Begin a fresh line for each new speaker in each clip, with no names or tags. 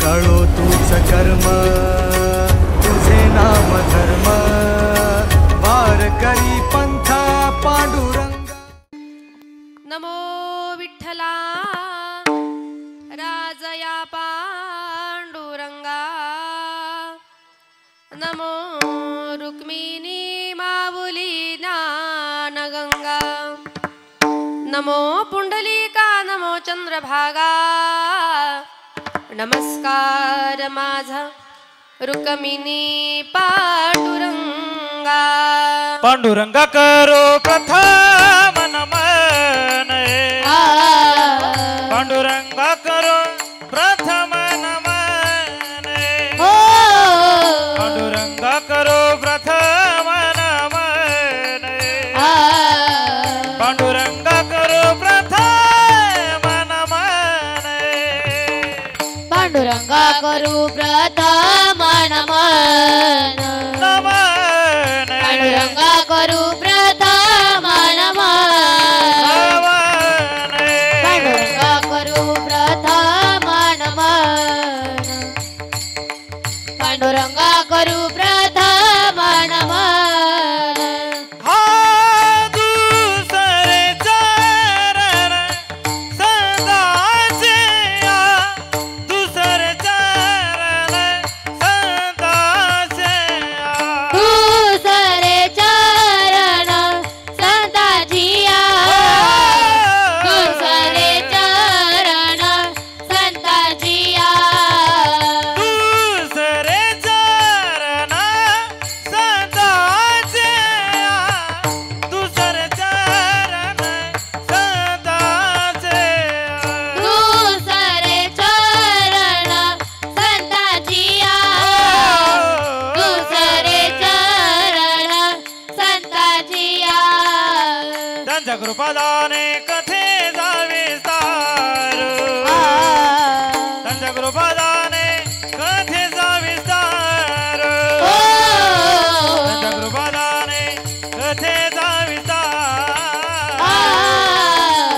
कळो तूच कर्म तुझे नाम धर्म वार करी पंथा पांडुरंग।
नमो विठ्ठला राजया पांडुरंगा नमो रुक्मिणी माऊली ज्ञानगंगा नमो पुंडलिका नमो चंद्रभागा नमस्कार माझा रुक्मिणी पांडुरंगा।
पांडुरंगा करो प्रथम नमन पांडुरंगा करो प्रथम नमन पांडुरंगा करो प्रथम नमन पांडुरंगा करो प्रथम नमन
पांडुरंगा करू प्रथम नमन पांडुरंगा करू प्रथम नमन पांडुरंगा करू प्रथम नमन पांडुरंगा करू प्रथम नमन।
हा दुसरे चरण सदाचे दुसरे चरण सदाचे
दुसरे चरण संताजिया दुसरे चरण संताजिया
दुसरे चरण सदाचे दुसरे चरण सदाचे
दुसरे चरण संताजिया दुसरे चरण संताजिया
त्यांच्या कृपादाने कथेचा विस्तार त्यांच्या कृपादाने कथेचा विस्तार त्यांच्या कृपादाने कथेचा विस्तार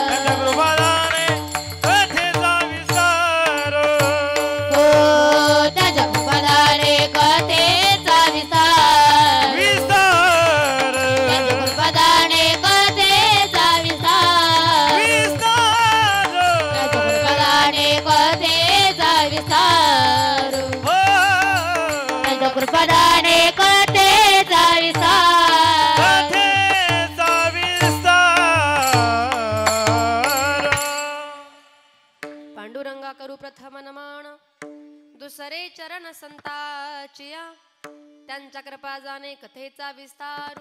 त्यांच्या कृपादाने कथेचा विस्तार
त्याच्या कृपादाने कथेचा विस्तार
विस्तार
त्याच्या कृपादाने कथेचा विस्तार
विस्तार
त्याच्या कृपादाने कथेचा विस्तार
हो
त्याच्या कृपादाने कथेचा विस्तार
कथेचा विस्तार
पांडुरंगा करू प्रथम नमन दुसरे चरण संताचिया त्यांच्या कृपा जाणे कथेचा विस्तार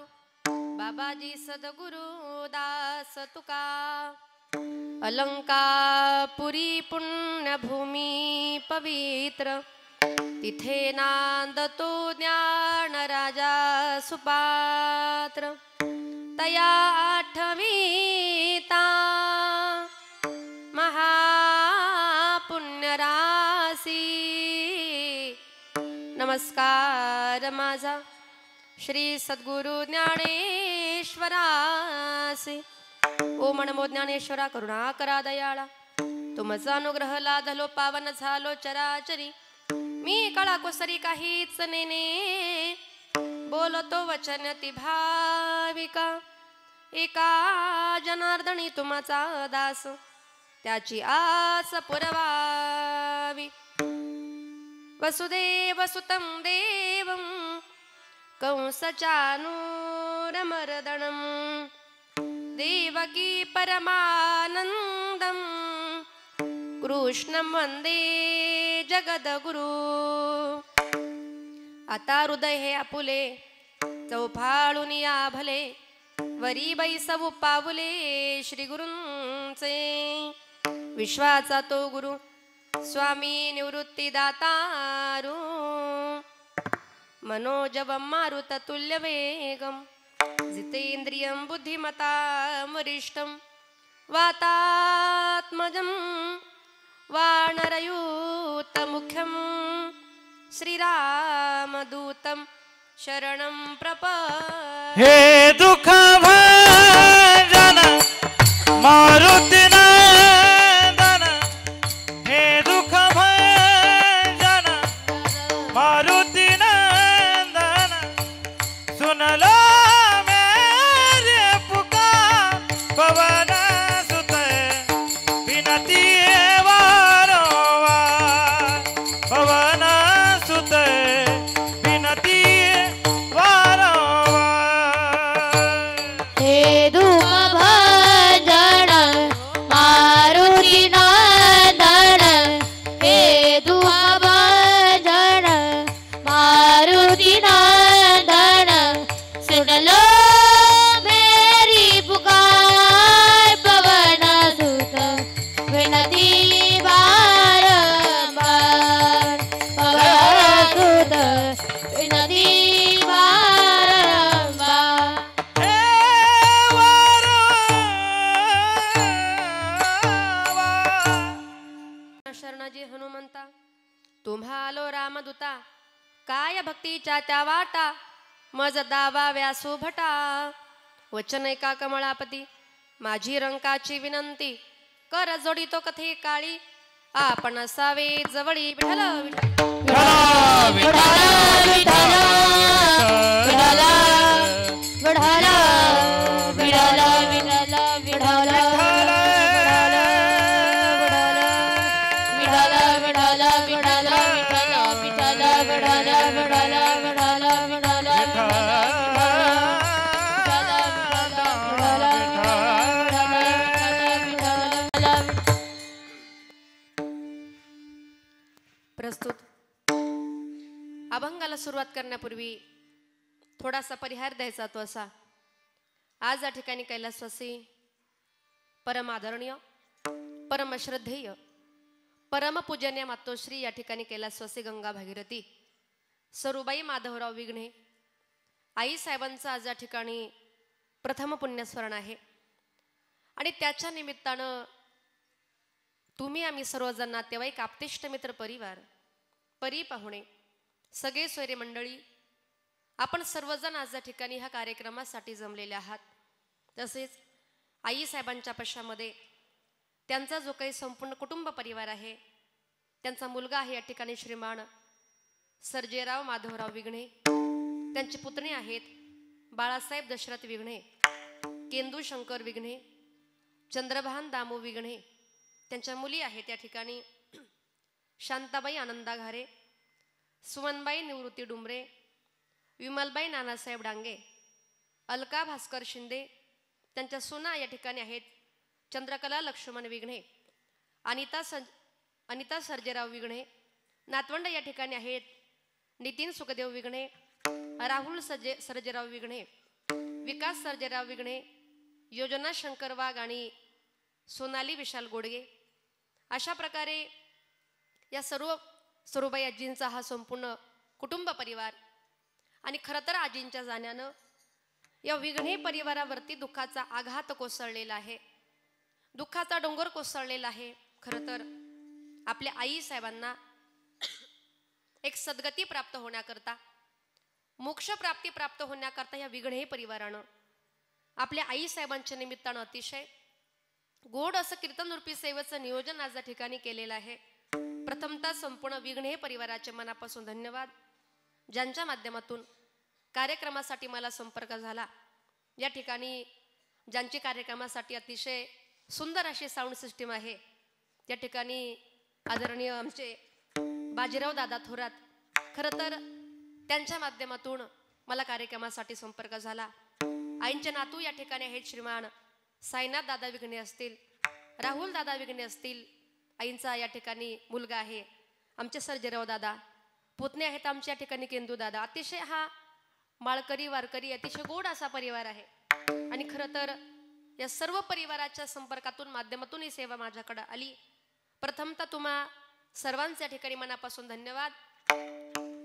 बाबाजी सद्गुरु दास तुका अलंकापुरी पुण्यभूमी पवित्र तिथे नांदतो ज्ञान राजा सुपात्र तया आठवीता महापुण्यरासी नमस्कार माझा श्री सद्गुरु ज्ञानेश्वरासी ओम नमो ज्ञानेश्वरा करुणा करा दयाळा तुमचा अनुग्रह लाधलो पावन झालो चराचरी मी कळा कोसरी काहीच नेने बोलतो वचन ती भाविका एका जनार्दनी तुमचा दास त्याची आस पुरवावी वसुदेव सुतं देवं कंसचानूरमर्दनं देवकी परमानन्दं कृष्णं वंदे जगद्गुरु। आता हृदय हे आपुले चौफाळून या भले वरी बैसवू पावले श्री गुरूंचे विश्वाचा तो गुरु स्वामी निवृत्ती दातारू मनोजवं मारुततुल्य वेगं जितेन्द्रियं बुद्धिमतामरिष्टं वातात्मजं वानरयूतमुख्यं श्रीरामदूतं शरणं प्रपद्ये।
हे दुःख भंजन मारुती नंदन हे दुःख भंजन
दुख भंजन मारुती नंदन सुन लो मेरी पुकार पवन सुत विनती बारंबार पवन सुत विनती बारंबार
शरणाजी हनुमंता तुम्हा आलो रामदूता काय भक्तीच्या त्या वाटा मज दावा व्यासू भटा वचन एका कमळापती माझी रंकाची विनंती कर जोडी तो कथे काळी आपण असावे जवळी विठ्ठल
विठ्ठल विठ्ठल विठ्ठल विठ्ठल विठ्ठल विठ्ठल विठ्ठल
प्रस्तुत अभंगाला सुरुवात करण्यापूर्वी थोडासा परिहार द्यायचा तो असा आज या ठिकाणी कैलासवासी परम आदरणीय परम श्रद्धेय परम पूजनीय मातोश्री या ठिकाणी कैलासवासी गंगा भागीरथी सरुबाई माधवराव विघ्ने आई साहेबांचं आज या ठिकाणी प्रथम पुण्यस्मरण आहे आणि त्याच्या निमित्तानं तुम्ही आम्ही सर्वजण नातेवाईक आप्तेष्ट मित्र परिवार परी पाहुणे सगळे सोयरे मंडळी आपण सर्वजण आज या ठिकाणी ह्या कार्यक्रमासाठी जमलेले आहात तसेच आई साहेबांच्या पश्चामध्ये त्यांचा जो काही संपूर्ण कुटुंब परिवार आहे त्यांचा मुलगा आहे या ठिकाणी श्रीमान सर्जेराव माधवराव विघ्ने त्यांची पुतणी आहेत बाळासाहेब दशरथ विघ्ने केंदू शंकर विघ्ने चंद्रभान दामू विघ्ने त्यांच्या मुली आहेत या ठिकाणी शांताबाई आनंदा घारे सुमनबाई निवृत्ती डुमरे विमलबाई नानासाहेब डांगे अलका भास्कर शिंदे त्यांच्या सुना या ठिकाणी आहेत चंद्रकला लक्ष्मण विघ्ने अनिता सर्जेराव विघ्ने नातवंड या ठिकाणी आहेत नितीन सुखदेव विघ्ने राहुल सर्जेराव विघ्ने विकास सर्जेराव विघ्ने योजना शंकर वाघ आणि सोनाली विशाल गोडगे अशा प्रकारे या सर्व सरुबाई आजींचा हा संपूर्ण कुटुंब परिवार आणि खरं तर आजींच्या जाण्यानं या विघ्ने परिवारावरती दुःखाचा आघात कोसळलेला आहे दुःखाचा डोंगर कोसळलेला आहे खरं तर आपल्या आई साहेबांना एक सद्गती प्राप्त होण्याकरता मोक्ष प्राप्ती प्राप्त होण्याकरता या विघ्ने परिवारानं आपल्या आई साहेबांच्या निमित्तानं अतिशय गोड असं कीर्तन रूपी सेवेचं नियोजन आज या ठिकाणी केलेलं आहे प्रथमतः संपूर्ण विघ्ने परिवाराचे मनापासून धन्यवाद ज्यांच्या माध्यमातून कार्यक्रमासाठी मला संपर्क झाला या ठिकाणी ज्यांची कार्यक्रमासाठी अतिशय सुंदर अशी साऊंड सिस्टीम आहे त्या ठिकाणी आदरणीय आमचे बाजीराव दादा थोरात खरं तर त्यांच्या माध्यमातून मला कार्यक्रमासाठी संपर्क झाला आईंचे नातू या ठिकाणी आहेत श्रीमान साईनाथ दादा विघ्ने असतील राहुल दादा विघ्ने असतील आईंचा या ठिकाणी मुलगा आहे आमचे सर्जेराव दादा पुतणे आहेत आमच्या या ठिकाणी केंदू दादा अतिशय हा माळकरी वारकरी अतिशय गोड असा परिवार आहे आणि खरं तर या सर्व परिवाराच्या संपर्कातून माध्यमातून ही सेवा माझ्याकडे आली प्रथमतः तुम्हा सर्वांचे या ठिकाणी मनापासून धन्यवाद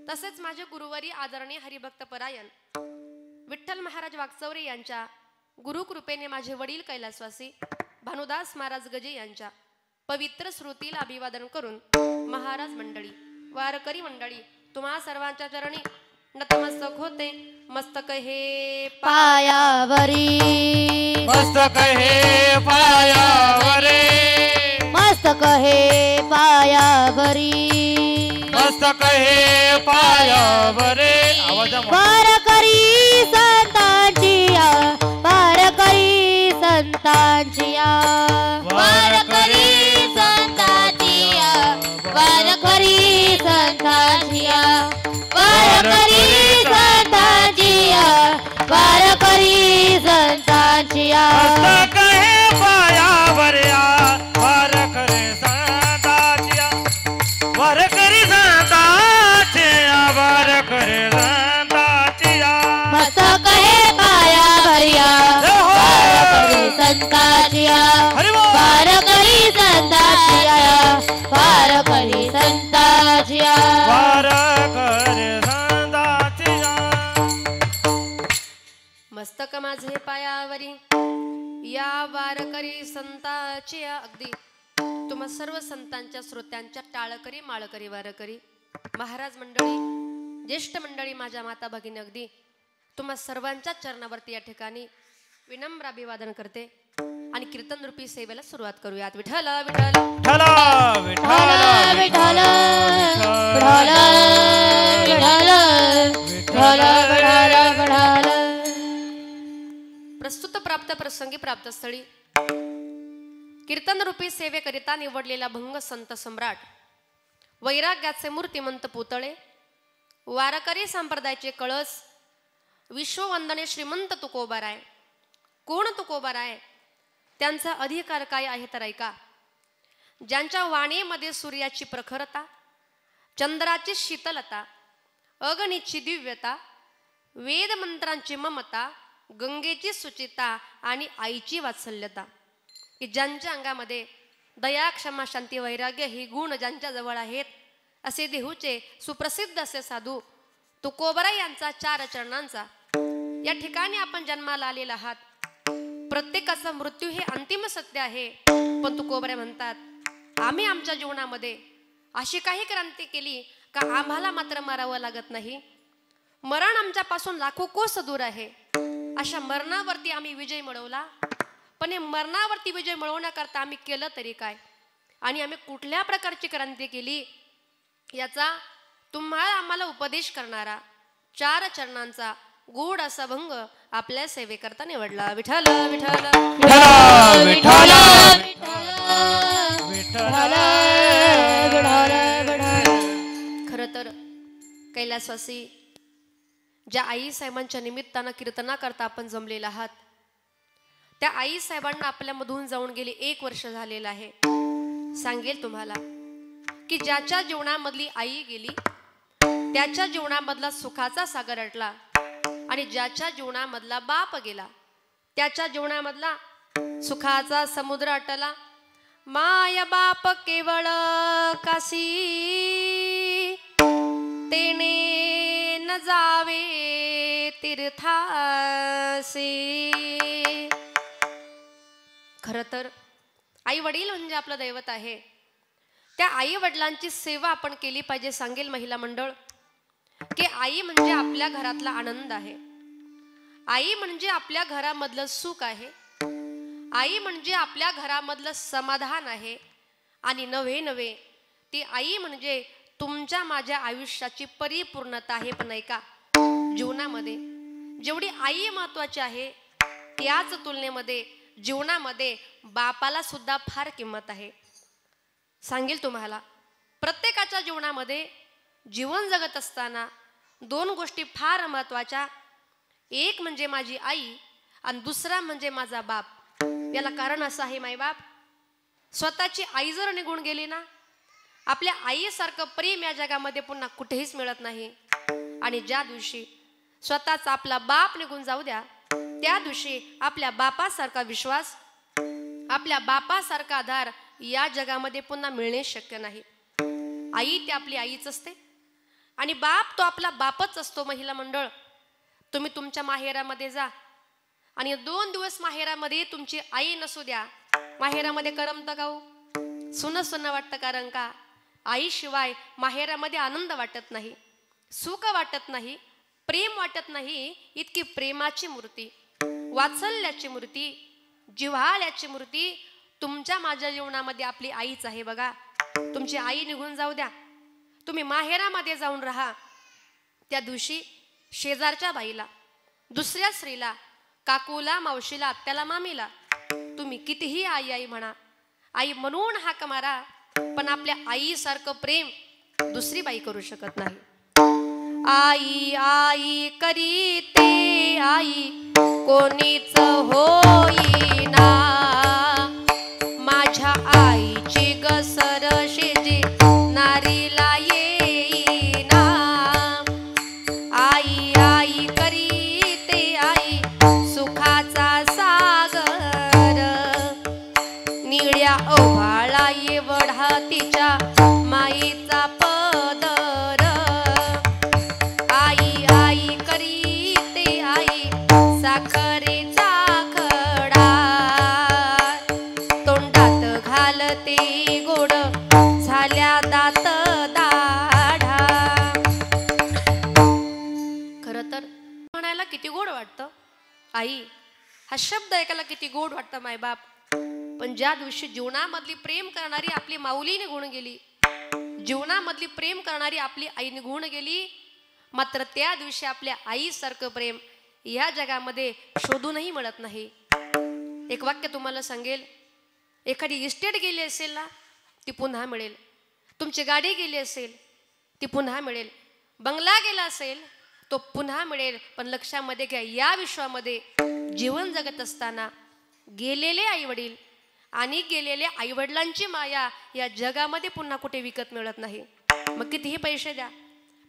तसेच माझे गुरुवारी आदरणीय हरिभक्त परायण विठ्ठल महाराज वागचौरे यांच्या गुरुकृपेने माझे वडील कैलासवासी भानुदास महाराज गजे यांच्या पवित्र स्मृतीला अभिवादन करून महाराज मंडळी वारकरी मंडळी तुम्हा सर्वांच्या चरणी नतमस्तक होते मस्तक हे
पायावरी
मस्तक हे पायावरे
मस्तक हे पायावरी
मस्तक हे पायावरे आवाज
वारकरी संतांचिया वारकरी संतांचिया वारकरी संतांचिया वारकरी संतांचिया वारकरी संतांचिया वारकरी संतांचिया
मस्तक हे पायावरे वारकरी संतांचिया वारकरी करी संतांची वार करी संतांची
मस्तक हे पाया भरिया वार करी संतांची वार करी संतांची वार करी संतांची
वार करी संतांची
मस्तक माझे पायावरी या वारकरी संतांची अगदी तुम्हा सर्व संतांच्या श्रोत्यांच्या टाळकरी माळकरी वारकरी महाराज मंडळी ज्येष्ठ मंडळी माझ्या माता भगिनी अगदी तुम्हा सर्वांच्या चरणावरती या ठिकाणी विनम्र अभिवादन करते आणि कीर्तन रूपी सेवेला सुरुवात करूयात. विठ्ठल विठ्ठल
विठ्ठल विठ्ठल
विठ्ठल विठ्ठल विठ्ठल विठ्ठल.
प्रस्तुत प्राप्त प्रसंगी प्राप्त स्थळी कीर्तन रूपी सेवेकरिता निवडलेला भंग संत सम्राट वैराग्याचे मूर्तिमंत पुतळे वारकरी संप्रदायाचे कळस विश्ववंदने श्रीमंत तुकोबाराय. कोण तुकोबाराय? त्यांचा अधिकार काय आहे तर ऐका. ज्यांच्या वाणीमध्ये सूर्याची प्रखरता, चंद्राची शीतलता, अग्नीची दिव्यता, वेद मंत्रांची ममता, गंगेची सुचिता आणि आईची वात्सल्यता, की ज्यांच्या अंगामध्ये दया क्षमा शांती वैराग्य ही गुण ज्यांच्या जवळ आहेत असे देहूचे सुप्रसिद्ध असे साधू तुकोबरा यांचा 4 चरणांचा या ठिकाणी आपण जन्माला आलेला आहात. प्रत्येकाचा मृत्यू हे अंतिम सत्य आहे, पण तुकोबरा म्हणतात आम्ही आमच्या जीवनामध्ये अशी काही क्रांती केली का आम्हाला मात्र मरावं लागत नाही. मरण आमच्यापासून लाखो कोस दूर आहे. अशा मरणावरती आम्ही विजय मिळवला, पण हे मरणावरती विजय मिळवण्याकरता आम्ही केलं तरी काय आणि आम्ही कुठल्या प्रकारची क्रांती केली याचा तुम्हाला आम्हाला उपदेश करणारा 4 चरणांचा गोड असा भंग आपल्या सेवेकरता निवडला. विठ्ठल विठ्ठल
विठ्ठल विठ्ठल
विठ्ठल
खर तर कैलासवासी ज्या आई साहेबांच्या निमित्तानं कीर्तना करता आपण जमलेला आहात त्या आई साहेबांना आपल्यामधून जाऊन गेले 1 वर्ष झालेलं आहे. सांगेल तुम्हाला की ज्याच्या जीवनामधली आई गेली त्याच्या जीवनामधला सुखाचा सागर अटला आणि ज्याच्या जीवनामधला बाप गेला त्याच्या जीवनामधला सुखाचा समुद्र अटला. माय बाप केवळ काशी तेने न जावे तीर्थासी. खरं तर आई वडील म्हणजे आपलं दैवत आहे. त्या आई वडिलांची सेवा आपण केली पाहिजे. सांगेल महिला मंडळ की आई म्हणजे आपल्या घरातला आनंद आहे. आई म्हणजे आपल्या घरामधलं सुख आहे. आई म्हणजे आपल्या घरामधलं समाधान आहे. आणि नव्हे नव्हे ती आई म्हणजे तुमच्या माझ्या आयुष्याची परिपूर्णता आहे. पण ऐका, जीवनामध्ये जेवढी आई महत्वाची आहे त्याच तुलनेमध्ये जीवनामध्ये बापाला सुद्धा फार किंमत आहे. सांगेल तुम्हाला प्रत्येकाच्या जीवनामध्ये जीवन जगत असताना 2 गोष्टी फार महत्वाच्या. एक म्हणजे माझी आई आणि दुसरा म्हणजे माझा बाप. याला कारण असं आहे, मायबाप स्वतःची आई जर निघून गेली ना, आपल्या आईसारखं प्रेम या जगामध्ये पुन्हा कुठेच मिळत नाही. आणि ज्या दिवशी स्वतःचा आपला बाप निघून जाऊ द्या त्या दिवशी आपल्या बापासारखा विश्वास, आपल्या बापासारखा आधार या जगामध्ये पुन्हा मिळणे शक्य नाही. आई ती आपली आईच असते आणि बाप तो आपला बापच असतो. महिला मंडळ, तुम्ही तुमच्या माहेरामध्ये जा आणि 2 दिवस माहेरामध्ये तुमची आई नसू द्या, माहेरामध्ये करमतं का हो? सुनं सुनं वाटतं. कारण का आईशिवाय माहेरामध्ये आनंद वाटत नाही, सुख वाटत नाही, प्रेम वाटत नाही. इतकी प्रेमाची मूर्ती, वात्सल्याची मूर्ती, जिव्हाळ्याची मूर्ती तुमच्या माझ्या जीवनामध्ये आपली आईच आहे. बघा, तुमची आई निघून जाऊ द्या, तुम्ही माहेरामध्ये जाऊन राहा. त्या दिवशी शेजारच्या बाईला, दुसऱ्या स्त्रीला, काकूला, मावशीला, आत्याला, मामीला तुम्ही कितीही आई आई म्हणा, आई म्हणून हाक मारा, पण आपल्या आईसारखं प्रेम दुसरी बाई करू शकत नाही. आई आई करीते आई कोणीच होईना, माझ्या आईची गसर शिजी नारीला ये आई हा शब्द ऐकायला किती गोड वाटतं मायबाप, पण ज्या दिवशी जीवनामधली प्रेम करणारी आपली माऊली निघून गेली, जीवनामधली प्रेम करणारी आपली आई निघून गेली, मात्र त्या दिवशी आपल्या आईसारखं प्रेम या जगामध्ये शोधूनही मिळत नाही. एक वाक्य तुम्हाला सांगेल, एखादी इस्टेट गेली असेल ना ती पुन्हा मिळेल, तुमची गाडी गेली असेल ती पुन्हा मिळेल, बंगला गेला असेल तो पुन्हा मिळेल, पण लक्षामध्ये घ्या या विश्वामध्ये जीवन जगत असताना गेलेले आईवडील आणि गेलेल्या आईवडिलांची माया या जगामध्ये पुन्हा कुठे विकत मिळत नाही. मग कितीही पैसे द्या,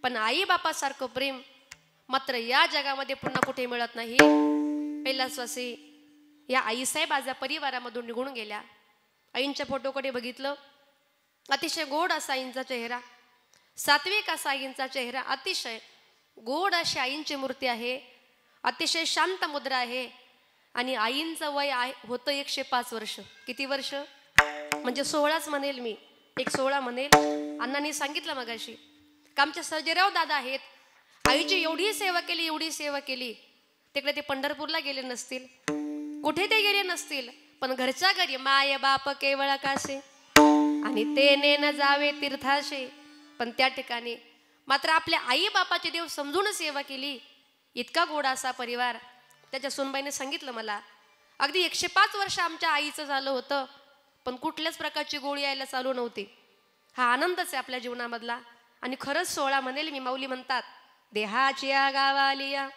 पण आई बापासारखं प्रेम मात्र या जगामध्ये पुन्हा कुठे मिळत नाही. पहिला श्वासी या आईसाहेब आज या परिवारामधून निघून गेल्या. आईंच्या फोटोकडे बघितलं, अतिशय गोड असा आईंचा चेहरा, सात्विक असा आईंचा चेहरा, अतिशय गोड अशी आईंची मूर्ती आहे, अतिशय शांत मुद्रा आहे. आणि आईंचं वय होतं 105 वर्ष. किती वर्ष म्हणजे 16च म्हणेल मी, 16 म्हणेल. अण्णांनी सांगितलं मगाशी का आमच्या सर्जेराव दादा आहेत, आईची एवढी सेवा केली, एवढी सेवा केली, तिकडे ते पंढरपूरला गेले नसतील, कुठे ते गेले नसतील, पण घरच्या घरी माय बाप केवळ कासे आणि ते नेन जावे तीर्थाशे. पण त्या ठिकाणी मात्र आपल्या आई बापाची देव समजून सेवा केली. इतका गोड असा परिवार. त्याच्या सुनबाईने सांगितलं मला, अगदी 105 वर्ष आमच्या आईचं झालं होतं, पण कुठल्याच प्रकारची गोळी यायला चालू नव्हती. हा आनंदच आहे आपल्या जीवनामधला. आणि खरंच 16 म्हणेल मी. माऊली म्हणतात, देहाच्या गावालिया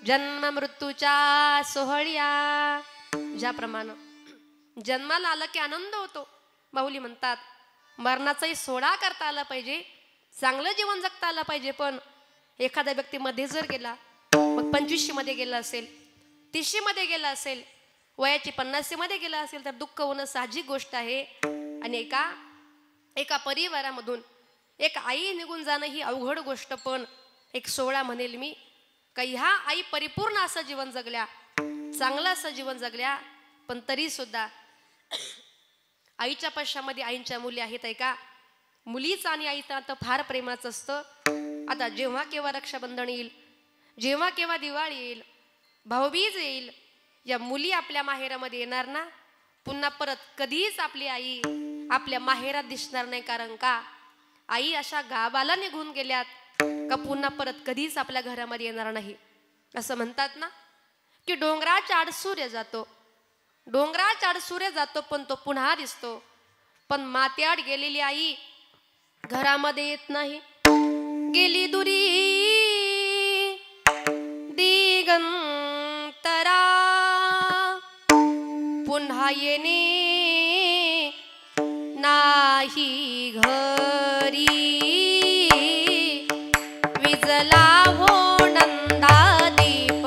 जन्म मृत्यूच्या सोहळ्या. ज्याप्रमाणे जन्माला आलं की आनंद होतो, माऊली म्हणतात मरणाचाही सोहळा करता आला पाहिजे, चांगलं जीवन जगता आलं पाहिजे. पण एखाद्या व्यक्ती मध्ये जर गेला, मग 25शी मध्ये गेला असेल, 30शी मध्ये गेला असेल, वयाची 50शी मध्ये गेला असेल, तर दुःख होणं साहजिक गोष्ट आहे. आणि एका परिवारामधून एक आई निघून जाणं ही अवघड गोष्ट. पण 16 म्हणेल मी का ह्या आई परिपूर्ण असं जीवन जगल्या, चांगलं असं जीवन जगल्या, पण तरी सुद्धा आईच्या पश्चामध्ये आईंच्या मुली आहेत. ऐका, मुलीचं आणि आईचं आता फार प्रेमाचं असतं. आता जेव्हा केव्हा रक्षाबंधन येईल, जेव्हा केव्हा दिवाळी येईल, भाऊबीज येईल, या मुली आपल्या माहेरामध्ये येणार ना, पुन्हा परत कधीच आपली आई आपल्या माहेरात दिसणार नाही. कारण का आई अशा गावाला निघून गेल्यात का पुन्हा परत कधीच आपल्या घरामध्ये येणार नाही. असं म्हणतात ना की डोंगराच्या आड सूर्य जातो, डोंगराच्या आड सूर्य जातो, पण तो पुन्हा दिसतो. पण मात्याआड गेलेली आई घरामध्ये येत नाही. गेली दुरी दिगंतरा, पुन्हा येणे नाही घरी. विजला हो नंदा दीप,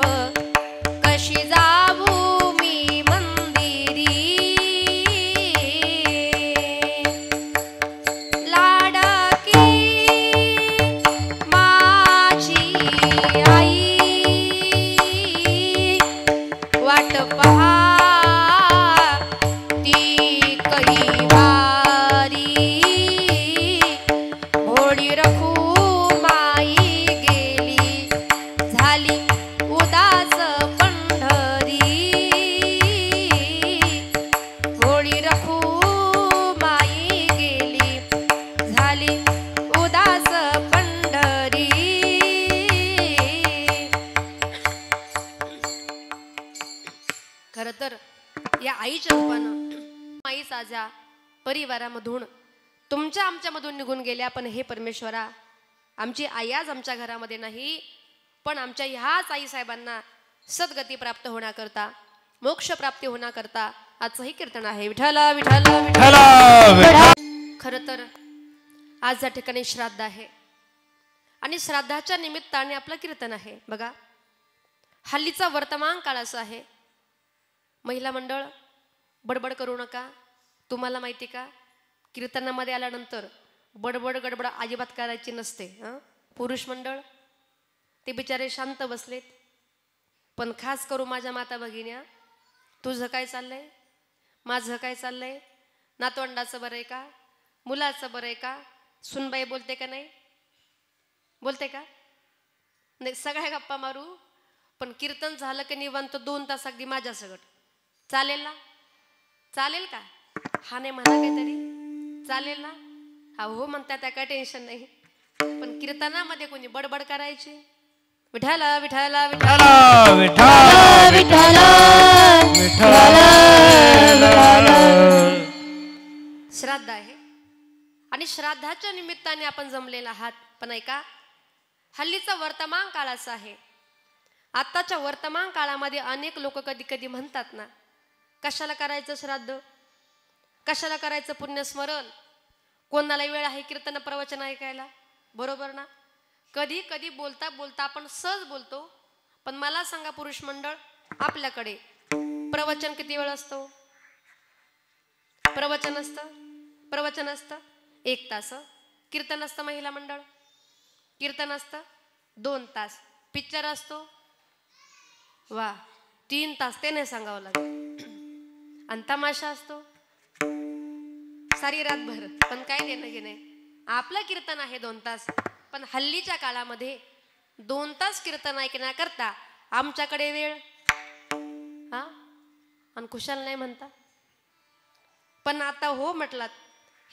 कशी जाऊ मी मंदिरी. लाडकी माझी आई, वाट पहा ती कही वारी. होळी रखू माई गेली, झाली उदास पंढरी. होळी रखू माई गेली, झाली उदास पंढरी. खर तर या आईच्या रूपानं आई साजा परिवारामधून तुमच्या आमच्यामधून निघून गेल्या. पण हे परमेश्वरा, आमची आई आज आमच्या घरामध्ये नाही, पण आमच्या ह्याच आई साहेबांना सद्गती प्राप्त होण्याकरता, मोक्ष प्राप्ती होण्याकरता आजचंही कीर्तन आहे. विठ्ठला विठ्ठला विठ्ठला. खरं तर आज या ठिकाणी श्राद्ध आहे आणि श्राद्धाच्या निमित्ताने आपलं कीर्तन आहे. बघा, हल्लीचा वर्तमान काळ असा आहे, महिला मंडळ बडबड करू नका. तुम्हाला माहिती का, कीर्तनामध्ये आल्यानंतर बडबड गडबड अजिबात करायची नसते. पुरुष मंडळ ते बिचारे शांत बसलेत. पण खास करू माझ्या माता भगिन्या, तुझं काय चाललंय, माझं काय चाललंय, नातवंडाचं बरं आहे का, मुलाचं बरं आहे का, सुनबाई बोलते का नाही, बोलते का नाही, सगळ्या गप्पा मारू, पण कीर्तन झालं की निवांत 2 तास अगदी माझ्या सगट चालेल ना? चालेल का? हा नाही म्हणा काहीतरी चालेल ना? हा हो म्हणतात, त्या काय टेन्शन नाही. पण कीर्तनामध्ये कोणी बडबड करायची, विठाला विठाला विठाला
विठाला
विठाला
श्राद्ध आहे आणि श्राद्धाच्या निमित्ताने आपण जमलेला आहात. पण ऐका, हल्लीचा वर्तमान काळ असा आहे. आताच्या वर्तमान काळामध्ये अनेक लोक कधी कधी म्हणतात ना, कशाला करायचं श्राद्ध, कशाला करायचं पुण्यस्मरण, कोणाला वेळ आहे कीर्तन प्रवचन ऐकायला, बरोबर ना? कधी कधी बोलता बोलता आपण सहज बोलतो. पण मला सांगा पुरुष मंडळ, आपल्याकडे प्रवचन किती वेळ असतो? प्रवचन असतं 1 तास. कीर्तन असतं महिला मंडळ, कीर्तन असतं 2 तास. पिक्चर असतो वा 3 तास, ते नाही सांगावं लागेल. आणि तमाशा असतो सारी रातभर. पण काय देणं घे नाही, आपलं कीर्तन आहे 2 तास. पण हल्लीच्या काळामध्ये 2 तास कीर्तन ऐकण्याकरता आमच्याकडे वेळ हा आणि खुशाल नाही म्हणता. पण आता हो म्हटलात,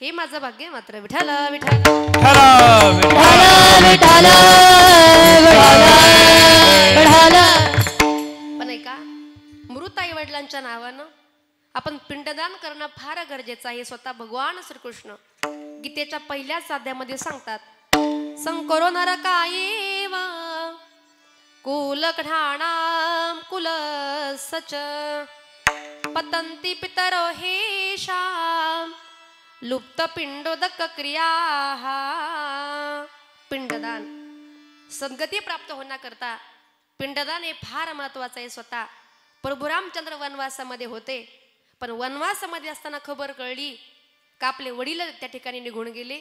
हे माझं भाग्य मात्र. विठाला विठाला पण ऐका, मृत आई वडिलांच्या नावानं आपण पिंडदान करणं फार गरजेचं आहे. स्वतः भगवान श्रीकृष्ण गीतेच्या पहिल्याच अध्यायामध्ये सांगतात, संकरो नरकायेव कुलघ्राणाम कुलसच पतंती पितरो हेषाम लुप्त पिंडोदक क्रिया. पिंडदान सद्गती प्राप्त होण्याकरता पिंडदान हे फार महत्वाचं आहे. स्वतः प्रभू रामचंद्र वनवासामध्ये होते, पण वनवासामध्ये असताना खबर कळली का आपले वडील त्या ठिकाणी निघून गेले.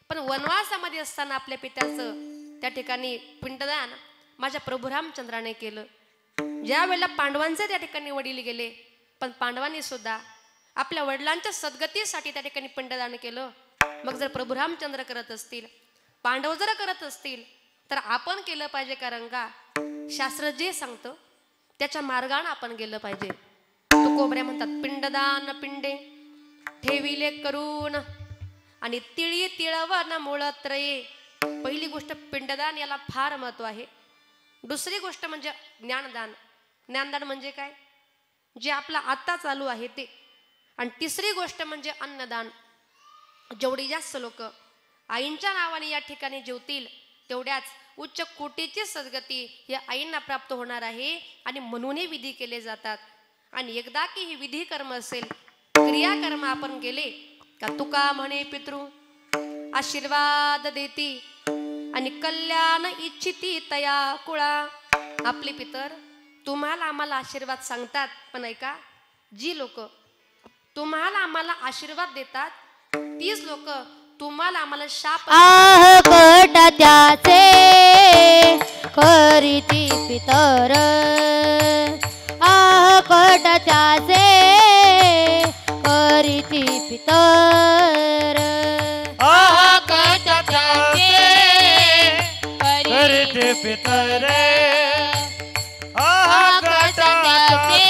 पण वनवासामध्ये असताना आपल्या पित्याचं त्या ठिकाणी पिंडदान माझ्या प्रभू रामचंद्राने केलं. ज्या वेळेला पांडवांचे त्या ठिकाणी वडील गेले, पण पांडवांनी सुद्धा आपल्या वडिलांच्या सद्गतीसाठी त्या ठिकाणी पिंडदान केलं. मग जर प्रभू रामचंद्र करत असतील, पांडव जर करत असतील, तर आपण केलं पाहिजे. कारण का शास्त्र जे सांगतं त्याच्या मार्गाने आपण गेलं पाहिजे. तुकोबऱ्या म्हणतात, पिंडदान पिंडे ठेविले करून आणि तिळी तिळवन मुळत्रये. पहिली गोष्ट पिंडदान, याला फार महत्व आहे. दुसरी गोष्ट म्हणजे ज्ञानदान. ज्ञानदान म्हणजे काय, जे आपलं आता चालू आहे ते. आणि तिसरी गोष्ट म्हणजे अन्नदान. जेवढी जास्त लोक आईंच्या नावाने या ठिकाणी जेवतील, तेवढ्याच उच्च कोटीची सद्गती या आईंना प्राप्त होणार आहे. आणि म्हणून हे विधी केले जातात. आणि एकदा की ही विधी कर्म असेल, क्रियाकर्म आपण केले का तुका म्हणे पितृ आशीर्वाद देती आणि कल्याण इच्छिती तया कुळा. आपले पितर तुम्हाला आम्हाला आशीर्वाद सांगतात, पण ऐका, जी लोक तुम्हाला आम्हाला आशीर्वाद देतात तीच लोक तुम्हाला आम्हाला शाप.
आह कट त्याचे करीती पितर, आह कट त्याचे करीती पितर,
आह कट त्याचे करीती पितर, आह कट त्याचे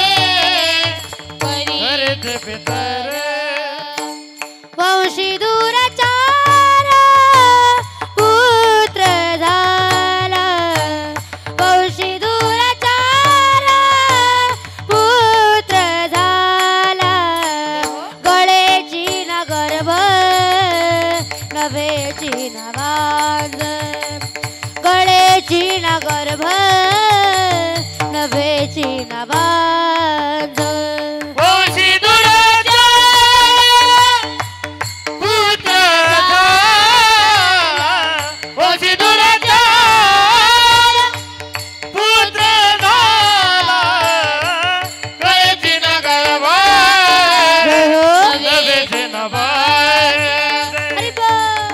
करीती पितर.
वंशी दुराचार पुत्र झाला, वंशी दुराचार पुत्र झाला, गळेची न गर्भ नभेची न वाज, गळेची न गर्भ नभेची न वाज.
वंशी दुराचार पुत्र झाला, वंशी दुराचार पुत्र झाला, कळेची न गर्भ नभेची न वाज,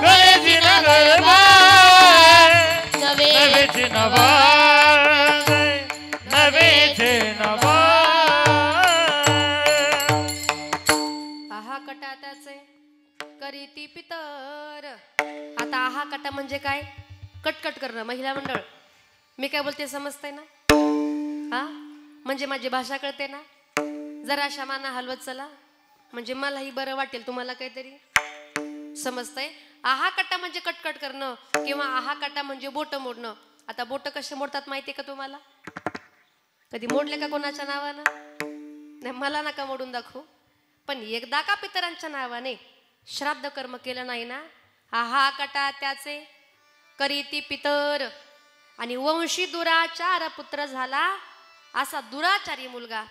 कळेची न गर्भ नभेची न वाज, नभेची न वाज.
आहा कटा त्याचे करीती पितर. आता आहा कटा म्हणजे काय, कटकट करणं. महिला मंडळ, मी काय बोलते समजतंय ना? हा म्हणजे माझी भाषा कळते ना, जरा शमाना हलवत चला म्हणजे मलाही बरं वाटेल, तुम्हाला काहीतरी समजतंय. आहा कट्टा म्हणजे कटकट करणं किंवा आहा कट्टा म्हणजे बोट मोडणं. आता बोट कसे मोडतात माहितीये का तुम्हाला? कधी मोडले का कोणाच्या नावानं? नाही, मला नका मोडून दाखवू, पण एकदा का पितरांच्या नावाने श्राद्ध कर्म केलं नाही ना, आहा कटा त्याचे करीती पितर, आणि वंशी दुराचार पुत्र झाला. असा दुराचारी मुलगा,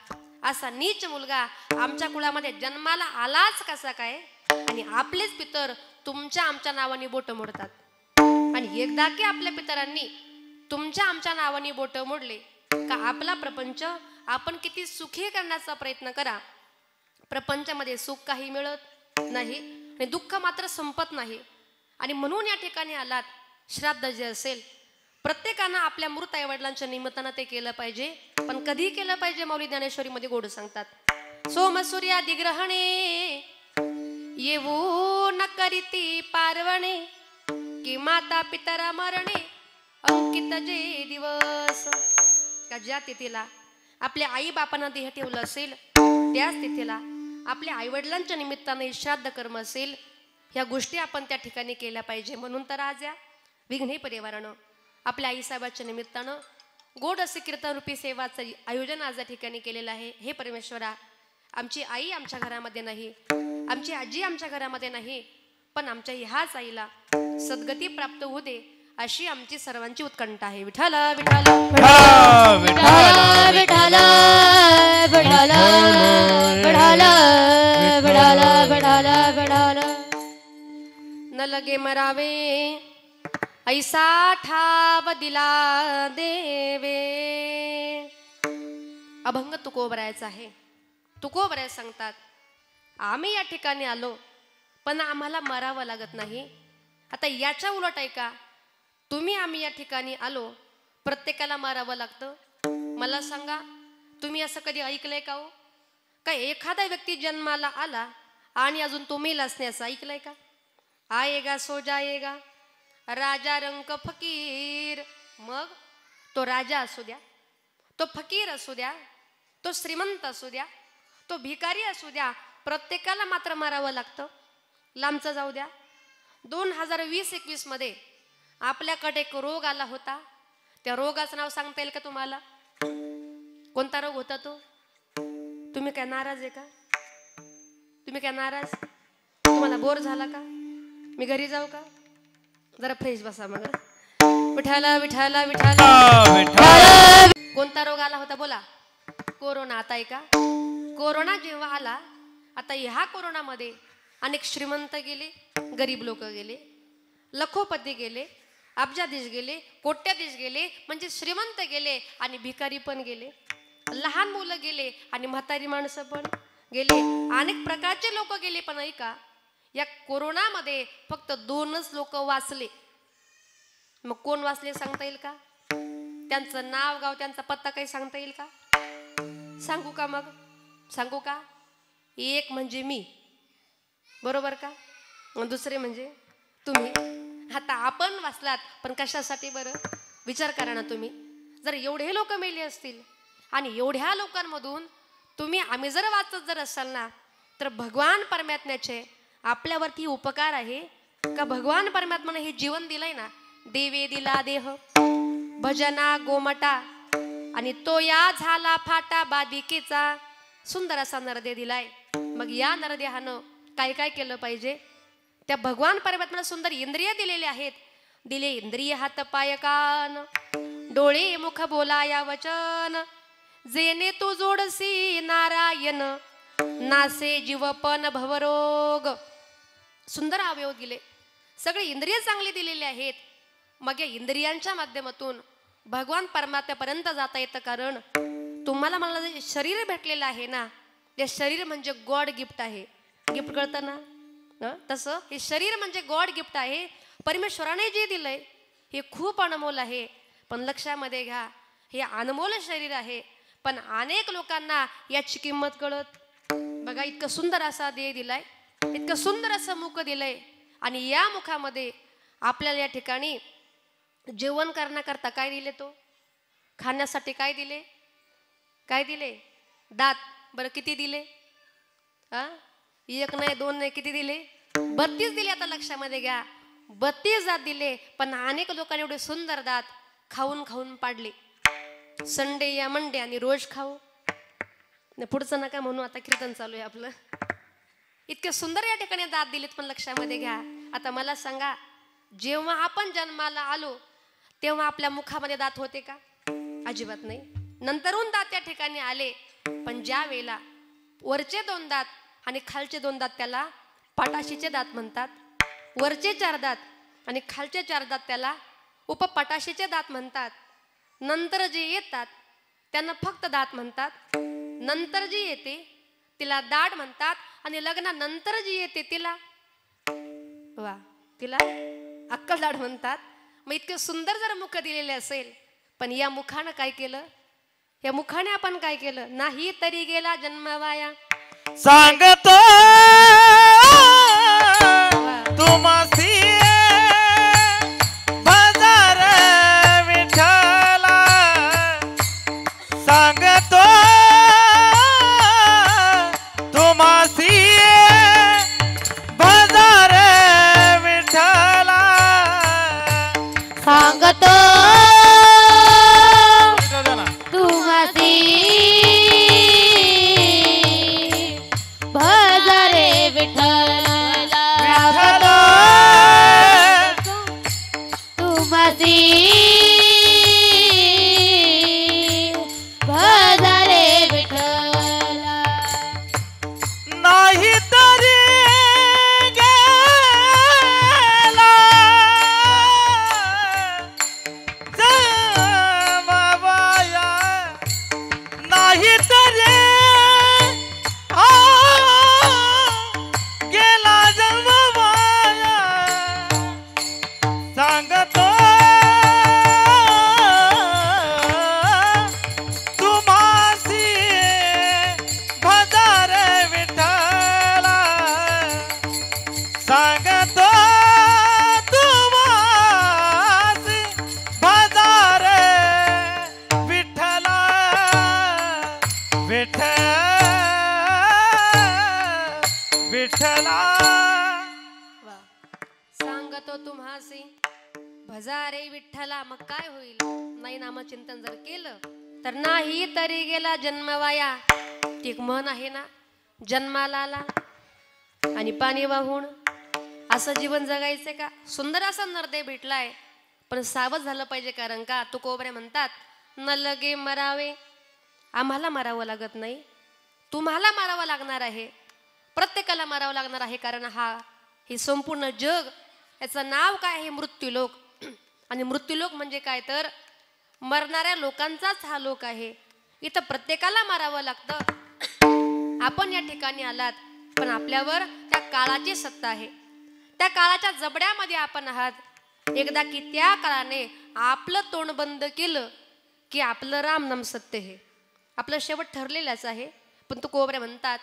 असा नीच मुलगा आमच्या कुळामध्ये जन्माला आलाच कसा काय? आणि आपलेच पितर तुमच्या आमच्या नावाने बोट मोडतात. आणि एकदा की आपल्या पितरांनी तुमच्या आमच्या नावाने बोट मोडले का आपला प्रपंच आपण किती सुखी करण्याचा प्रयत्न करा, प्रपंचामध्ये सुख काही मिळत नाही आणि दुःख मात्र संपत नाही. आणि म्हणून या ठिकाणी आलात, श्राद्ध जे असेल प्रत्येकानं आपल्या मृत आईवडिलांच्या निमित्तानं ते केलं पाहिजे. पण कधी केलं पाहिजे? माऊली ज्ञानेश्वरी मध्ये गोड सांगतात, सोमसूर्या दिग्रहणे येऊ न करीती पार्वणे, की माता पितरा मरणे अंकित जे दिवस. का ज्या तिथीला आपल्या आई बापांना देह ठेवलं असेल त्याच तिथीला आपल्या आईवडिलांच्या निमित्ताने श्राद्ध कर्म असेल, ह्या गोष्टी आपण त्या ठिकाणी केल्या पाहिजे. म्हणून तर आज या विघ्ने परिवारानं आपल्या आईसाहेबाच्या निमित्तानं गोड असे कीर्तनरूपी सेवाचं आयोजन आज या ठिकाणी केलेलं आहे. हे परमेश्वरा, आमची आई आमच्या घरामध्ये नाही, आमची आजी आमच्या घरामध्ये नाही, पण आमच्या ह्याच आईला सद्गती प्राप्त होऊ दे अशी आमची सर्वांची उत्कंठा आहे. विठ्ठल विठ्ठल
विठ्ठल विठ्ठल विठ्ठल विठ्ठल विठ्ठल विठ्ठल विठ्ठल.
न लगे मरावे ऐसा ठाव दिला देवे. अभंग तुकोबरायचा आहे. तुकोबराय सांगतात, आम्ही या ठिकाणी आलो पण आम्हाला मरावं लागत नाही. आता याच्या उलट आहे का, तुम्ही आम्ही या ठिकाणी आलो प्रत्येकाला मारावं लागतं. मला सांगा, तुम्ही असं कधी ऐकलंय का हो? का एखादा व्यक्ती जन्माला आला आणि अजून तो मेला असण्याचं ऐकलंय का? आएगा सो जाएगा, राजा रंक फकीर. मग तो राजा असू द्या, तो फकीर असू द्या, तो श्रीमंत असू द्या, तो भिकारी असू द्या, प्रत्येकाला मात्र मारावं लागतं. लांबचं जाऊ द्या, 2020-21 मध्ये आपल्याकडे एक रोग आला होता. त्या रोगाचं नाव सांगता येईल का तुम्हाला? कोणता रोग होता तो? तुम्ही काय नाराज आहे का? तुम्ही काय नाराज? तुम्हाला बोर झाला का? मी घरी जाऊ का? जरा फ्रेश बसा मग. विठाला विठाला विठाला. कोणता रोग आला होता बोला? कोरोना. आता आहे का? कोरोना जेव्हा आला, आता ह्या कोरोनामध्ये अनेक श्रीमंत गेले, गरीब लोक गेले, लखोपती गेले, अब्जाधीश गेले, कोट्याधीश गेले, म्हणजे श्रीमंत गेले आणि भिकारी पण गेले, लहान मुलं गेले आणि म्हातारी माणसं पण गेले, अनेक प्रकारचे लोक गेले. पण ऐका, या कोरोनामध्ये फक्त 2च लोक वाचले. मग कोण वाचले सांगता येईल का? त्यांचं नाव गाव त्यांचा पत्ता काही सांगता येईल का? सांगू का? मग सांगू का? एक म्हणजे मी, बरोबर का? दुसरे म्हणजे तुम्ही. आता आपण वाचलात पण कशासाठी बरं? विचार करा ना तुम्ही. जर एवढे लोक मेले असतील आणि एवढ्या लोकांमधून तुम्ही आम्ही जर वाचत जर असाल ना, तर भगवान परमात्म्याचे आपल्यावरती उपकार आहे का? भगवान परमात्म्याने हे जीवन दिलंय ना, देवे दिला देह भजना गोमटा, आणि तो या झाला फाटा बादिकेचा, सुंदर असा नरदेह दिलाय. मग या नरदेहानं काय काय केलं पाहिजे? त्या भगवान परमात्म्याला सुंदर इंद्रिय दिलेले आहेत. दिले इंद्रिय हात पाय कान, डोळे मुख बोलाया वचन, जेने तू जोडसी नारायण, नासे जीवपन भवरोग. सुंदर अवयव दिले, सगळे इंद्रिय चांगले दिलेले आहेत. मग या इंद्रियांच्या माध्यमातून भगवान परमात्म्यापर्यंत जाता येतं. कारण तुम्हाला मला जे शरीर भेटलेलं आहे ना, ते शरीर म्हणजे गॉड गिफ्ट आहे. गिफ्ट कळतं ना? तसं हे शरीर म्हणजे गॉड गिफ्ट आहे. परमेश्वराने जे दिलंय हे खूप अनमोल आहे. पण लक्षामध्ये घ्या, हे अनमोल शरीर आहे, पण अनेक लोकांना याची किंमत कळत. बघा, इतकं सुंदर असा देह दिलाय, इतकं सुंदर असं मुख दिलंय, आणि या मुखामध्ये आपल्याला या ठिकाणी जेवण करण्याकरता काय दिले? तो खाण्यासाठी काय दिले? काय दिले? दात. बरं किती दिले? हा, एक नाही, दोन नाही, किती दिले? 32 दिले. आता लक्षामध्ये घ्या, 32 दात दिले. पण अनेक लोकांनी एवढे सुंदर दात खाऊन खाऊन पाडले. संडे या मंडे आणि रोज खाऊ. पुढचं नका म्हणू, आता कीर्तन चालू आहे आपलं. इतके सुंदर या ठिकाणी दात दिलेत. पण लक्षामध्ये घ्या, आता मला सांगा, जेव्हा आपण जन्माला आलो तेव्हा आपल्या मुखामध्ये दात होते का? अजिबात नाही. नंतरून दात या ठिकाणी आले. पण ज्या वेळेला वरचे 2 दात आणि खालचे 2 दात त्याला पाटाशीचे दात म्हणतात. वरचे 4 दात आणि खालचे 4 दात त्याला उपपटाशीचे दात म्हणतात. नंतर जे येतात त्यांना फक्त दात म्हणतात. नंतर जी येते तिला दाढ म्हणतात. आणि लग्नानंतर जी येते तिला अक्कल दाढ म्हणतात. मग इतके सुंदर जर मुख दिलेले असेल, पण या मुखानं काय केलं? या मुखाने आपण काय केलं? नाही तरी गेला जन्म वाया.
सांगतो तुम्हासी बाजार विठ्ठला, सांगतो तुम्हासी बाजार विठ्ठला,
सांगतो तुम्हासी भजरे विठ्ठला, तुम्हासी भजरे विठ्ठला.
नाही तरी गेला जन्मवाया, नाही तरी गेला जन्मवाया, सांगतो तुम्हासी भजर विठ्ठला, सांगतो तुम्हासी भजर विठ्ठला, विठ्ठला.
वा. सांगतो तुम्हासी भजारे विठ्ठला. मग काय होईल? नाही नामचिंतन जर केलं तर नाही तरी गेला जन्म वाया. ती एक म्हण आहे ना, जन्माला आला आणि पाणी वाहून असं जीवन जगायचं का? सुंदर असा नरदेह भेटलाय, पण सावध झालं पाहिजे. कारण का तुकोबरे म्हणतात, न लगे मरावे. आम्हाला मारावं लागत नाही, तुम्हाला मारावं लागणार आहे, प्रत्येकाला मारावं लागणार आहे. कारण हे संपूर्ण जग, याचं नाव काय आहे? मृत्यूलोक. आणि मृत्यूलोक म्हणजे काय तर मरणाऱ्या लोकांचाच हा लोक आहे. इथं प्रत्येकाला मारावं लागतं. आपण या ठिकाणी आलात, पण आपल्यावर त्या काळाची सत्ता आहे. त्या काळाच्या जबड्यामध्ये आपण आहात. एकदा की त्या काळाने आपलं तोंड बंद केलं की आपलं रामनाम सत्य आहे. आपलं शेवट ठरलेलंच आहे. पण तुकोबरे म्हणतात,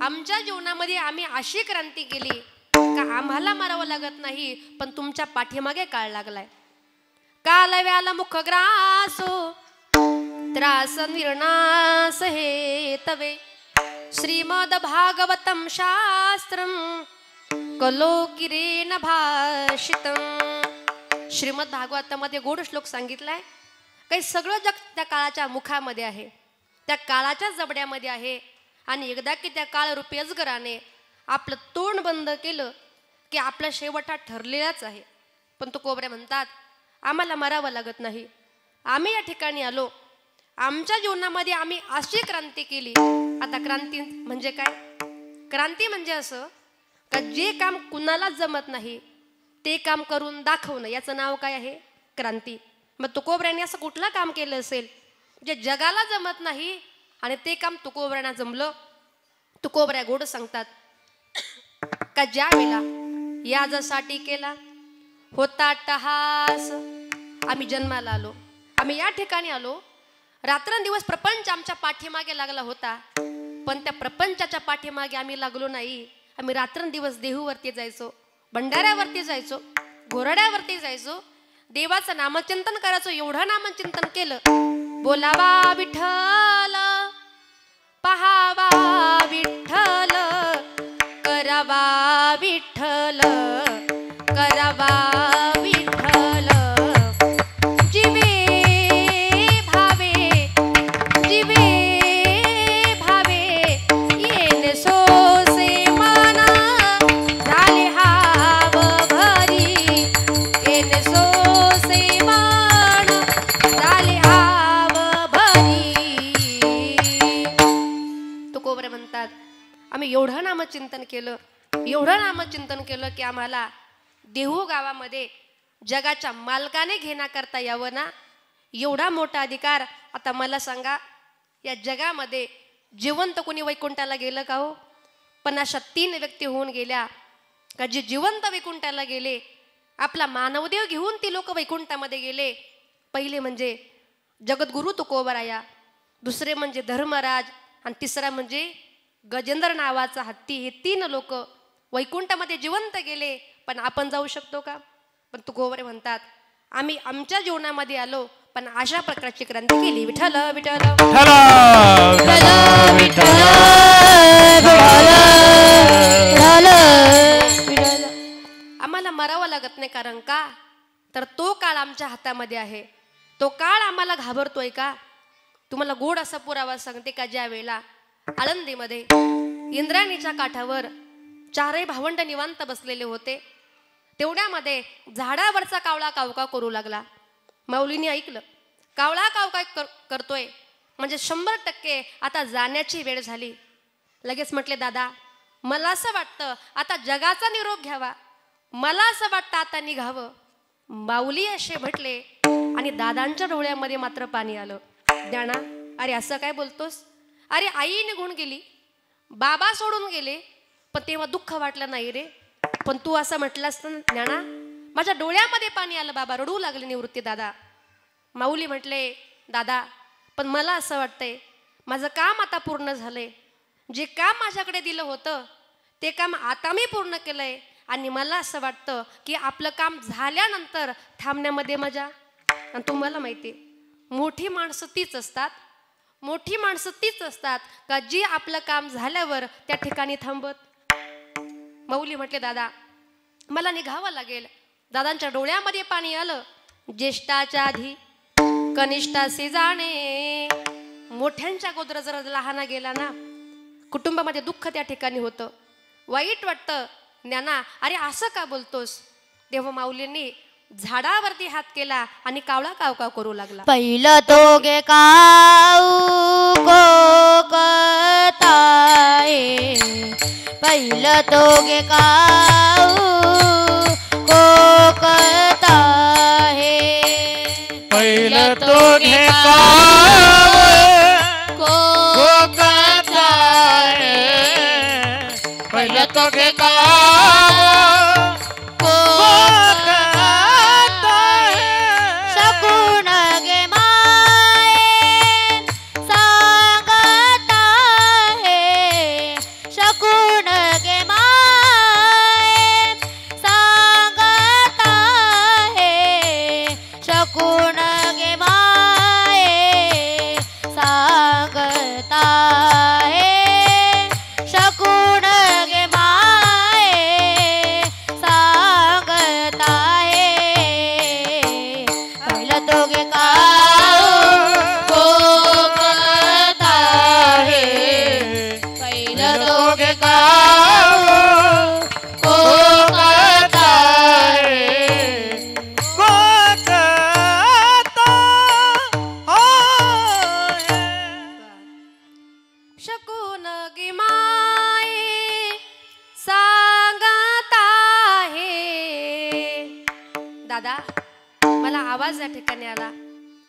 आमच्या जीवनामध्ये आम्ही अशी क्रांती केली का आम्हाला मारावं लागत नाही, पण तुमच्या पाठीमागे काळ लागलाय. कालव्याला मुख ग्रासो त्रास निर्णास हे तवे, श्रीमद भागवतम शास्त्रम कलोकिरेन भाषितम. श्रीमद भागवतामध्ये गोड श्लोक सांगितलाय. काही सगळं जग त्या काळाच्या मुखामध्ये आहे, त्या काळाच्या जबड्यामध्ये आहे. आणि एकदा की त्या काळरूपी अजगराने आपलं तोंड बंद केलं की आपला शेवट हा ठरलेलाच आहे. पण तुकोबरे म्हणतात, आम्हाला मरावं लागत नाही. आम्ही या ठिकाणी आलो, आमच्या जीवनामध्ये आम्ही अशी क्रांती केली. आता क्रांती म्हणजे काय? क्रांती म्हणजे असं का जे काम कुणाला जमत नाही ते काम करून दाखवणं, याचं नाव काय आहे? क्रांती. मग तुकोबऱ्याने असं कुठलं काम केलं असेल जे जगाला जमत नाही आणि ते काम तुकोबऱ्यांना जमलं? तुकोबऱ्या गोड सांगतात का ज्या वेळेला याजासाठी केला होता टहास, आम्ही जन्माला आलो, आम्ही या ठिकाणी आलो. रात्रंदिवस प्रपंच आमच्या पाठीमागे लागला होता, पण त्या प्रपंचाच्या पाठीमागे आम्ही लागलो नाही. आम्ही रात्रंदिवस देहूवरती जायचो, भंडाऱ्यावरती जायचो, घोरड्यावरती जायचो, देवाचं नामचिंतन करायचो. एवढं नामचिंतन केलं, बोलावा विठ्ठल पहावा विठ्ठल करावा विठ्ठल करावा विठ्ठल जीवे भावे जीवे भावे येन सोसे मना झाले हाव भरी येन सोसे मना झाले हाव भरी. तुकोबरे म्हणतात आम्ही एवढं नामचिंतन केलं की आम्हाला देहू गावामध्ये जगाच्या मालकाने घेण्याकरता यावं ना. एवढा मोठा अधिकार. आता मला सांगा या जगामध्ये जिवंत कोणी वैकुंठाला गेलं का हो? पण अशा 3 व्यक्ती होऊन गेल्या का जे जिवंत वैकुंठाला गेले. आपला मानवदेव घेऊन ती लोक वैकुंठामध्ये गेले. पहिले म्हणजे जगद्गुरु तुकोबराया, दुसरे म्हणजे धर्मराज आणि तिसरा म्हणजे गजेंद्र नावाचा हत्ती. हे 3 लोक वैकुंठामध्ये जिवंत गेले. पण आपण जाऊ शकतो का? पण तुकोबरे म्हणतात आम्ही आमच्या जीवनामध्ये आलो पण अशा प्रकारची क्रांती केली. विठ्ठल विठ्ठल आम्हाला मरावं लागत नाही. कारण का तर तो काळ आमच्या हातामध्ये आहे. तो काळ आम्हाला घाबरतोय का? तुम्हाला गोड असा पुरावा सांगते का ज्या वेळेला आळंदीमध्ये इंद्रायणीच्या काठावर 4 भावंड निवांत बसलेले होते तेवढ्यामध्ये झाडावरचा कावळा कावका करू लागला. माऊलीने ऐकलं कावळा कावका करतोय म्हणजे 100% आता जाण्याची वेळ झाली. लगेच म्हटले दादा मला असं वाटतं आता जगाचा निरोप घ्यावा, मला असं वाटतं आता निघावं. माऊली असे म्हटले आणि दादांच्या डोळ्यामध्ये मात्र पाणी आलं. ज्ञाना अरे असं काय बोलतोस? अरे आई निघून गेली, बाबा सोडून गेले, पण तेव्हा दुःख वाटलं नाही रे. पण तू असं म्हटलंस ना ज्ञाना माझ्या डोळ्यामध्ये पाणी आलं. बाबा रडू लागले निवृत्ती दादा. माऊली म्हटले दादा पण मला असं वाटतंय माझं काम आता पूर्ण झालंय. जे काम माझ्याकडे दिलं होतं ते काम आता मी पूर्ण केलंय आणि मला असं वाटतं की आपलं काम झाल्यानंतर थांबण्यामध्ये मजा. आणि तुम्हाला माहिती मोठी माणसं तीच असतात, मोठी माणसं तीच असतात का जी आपलं काम झाल्यावर त्या ठिकाणी थांबत. माऊली म्हटले दादा मला निघावं लागेल. दादांच्या डोळ्यामध्ये पाणी आलं. ज्येष्ठाच्या आधी कनिष्ठाशी जाणे. मोठ्यांच्या गोदर जर लहाना गेला ना कुटुंबामध्ये दुःख त्या ठिकाणी होतं, वाईट वाटतं. ज्ञाना अरे असं का बोलतोस? तेव्हा माऊलींनी झाडावरती हात केला आणि कावळा कावकाव करू लागला.
पहिलं तो गे काऊ कोकताये, पहिलं तो गे काऊ कोकताये,
पहिलं तो घे कोकताये, पहिलं तो घे
शकून गे माये सांगत आहे, शकून गे माये सांगत आहे, शकून गे माये सांगत आहे, शकून गे माये सांगत आहे. पहिलं तो गे काऊ कोकत आहे, पहिलं तो गे काऊ कोकत आहे.
शकून गे माये सांगत आहे. दादा मला आवाज या ठिकाणी आला.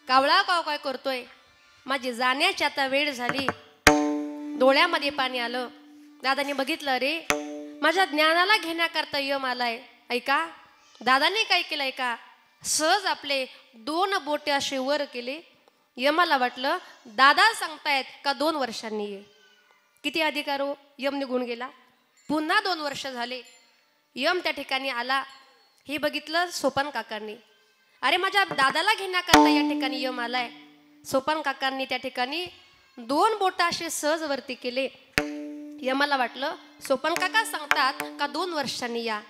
कावळा काव काय करतोय. माझी जाण्याची आता वेळ झाली. डोळ्यामध्ये पाणी आलं. दादाने बघितलं रे माझ्या ज्ञानाला घेण्याकरता यम आलाय. ऐका दादाने काय केलं ऐका. सहज आपले 2 बोटे असे वर केले. यमाला वाटलं दादा सांगतायत का 2 वर्षांनी ये. किती अधिकार हो. यम निघून गेला. पुन्हा 2 वर्ष झाले. यम त्या ठिकाणी आला. हे बघितलं सोपान काकांनी. अरे माझ्या दादाला घेण्याकरता या ठिकाणी यम आलाय. सोपान काकांनी त्या ठिकाणी 2 बोट असे सहज वरती केले. यमाला वाटलं सोपन काका सांगतात का 2 वर्षांनी या.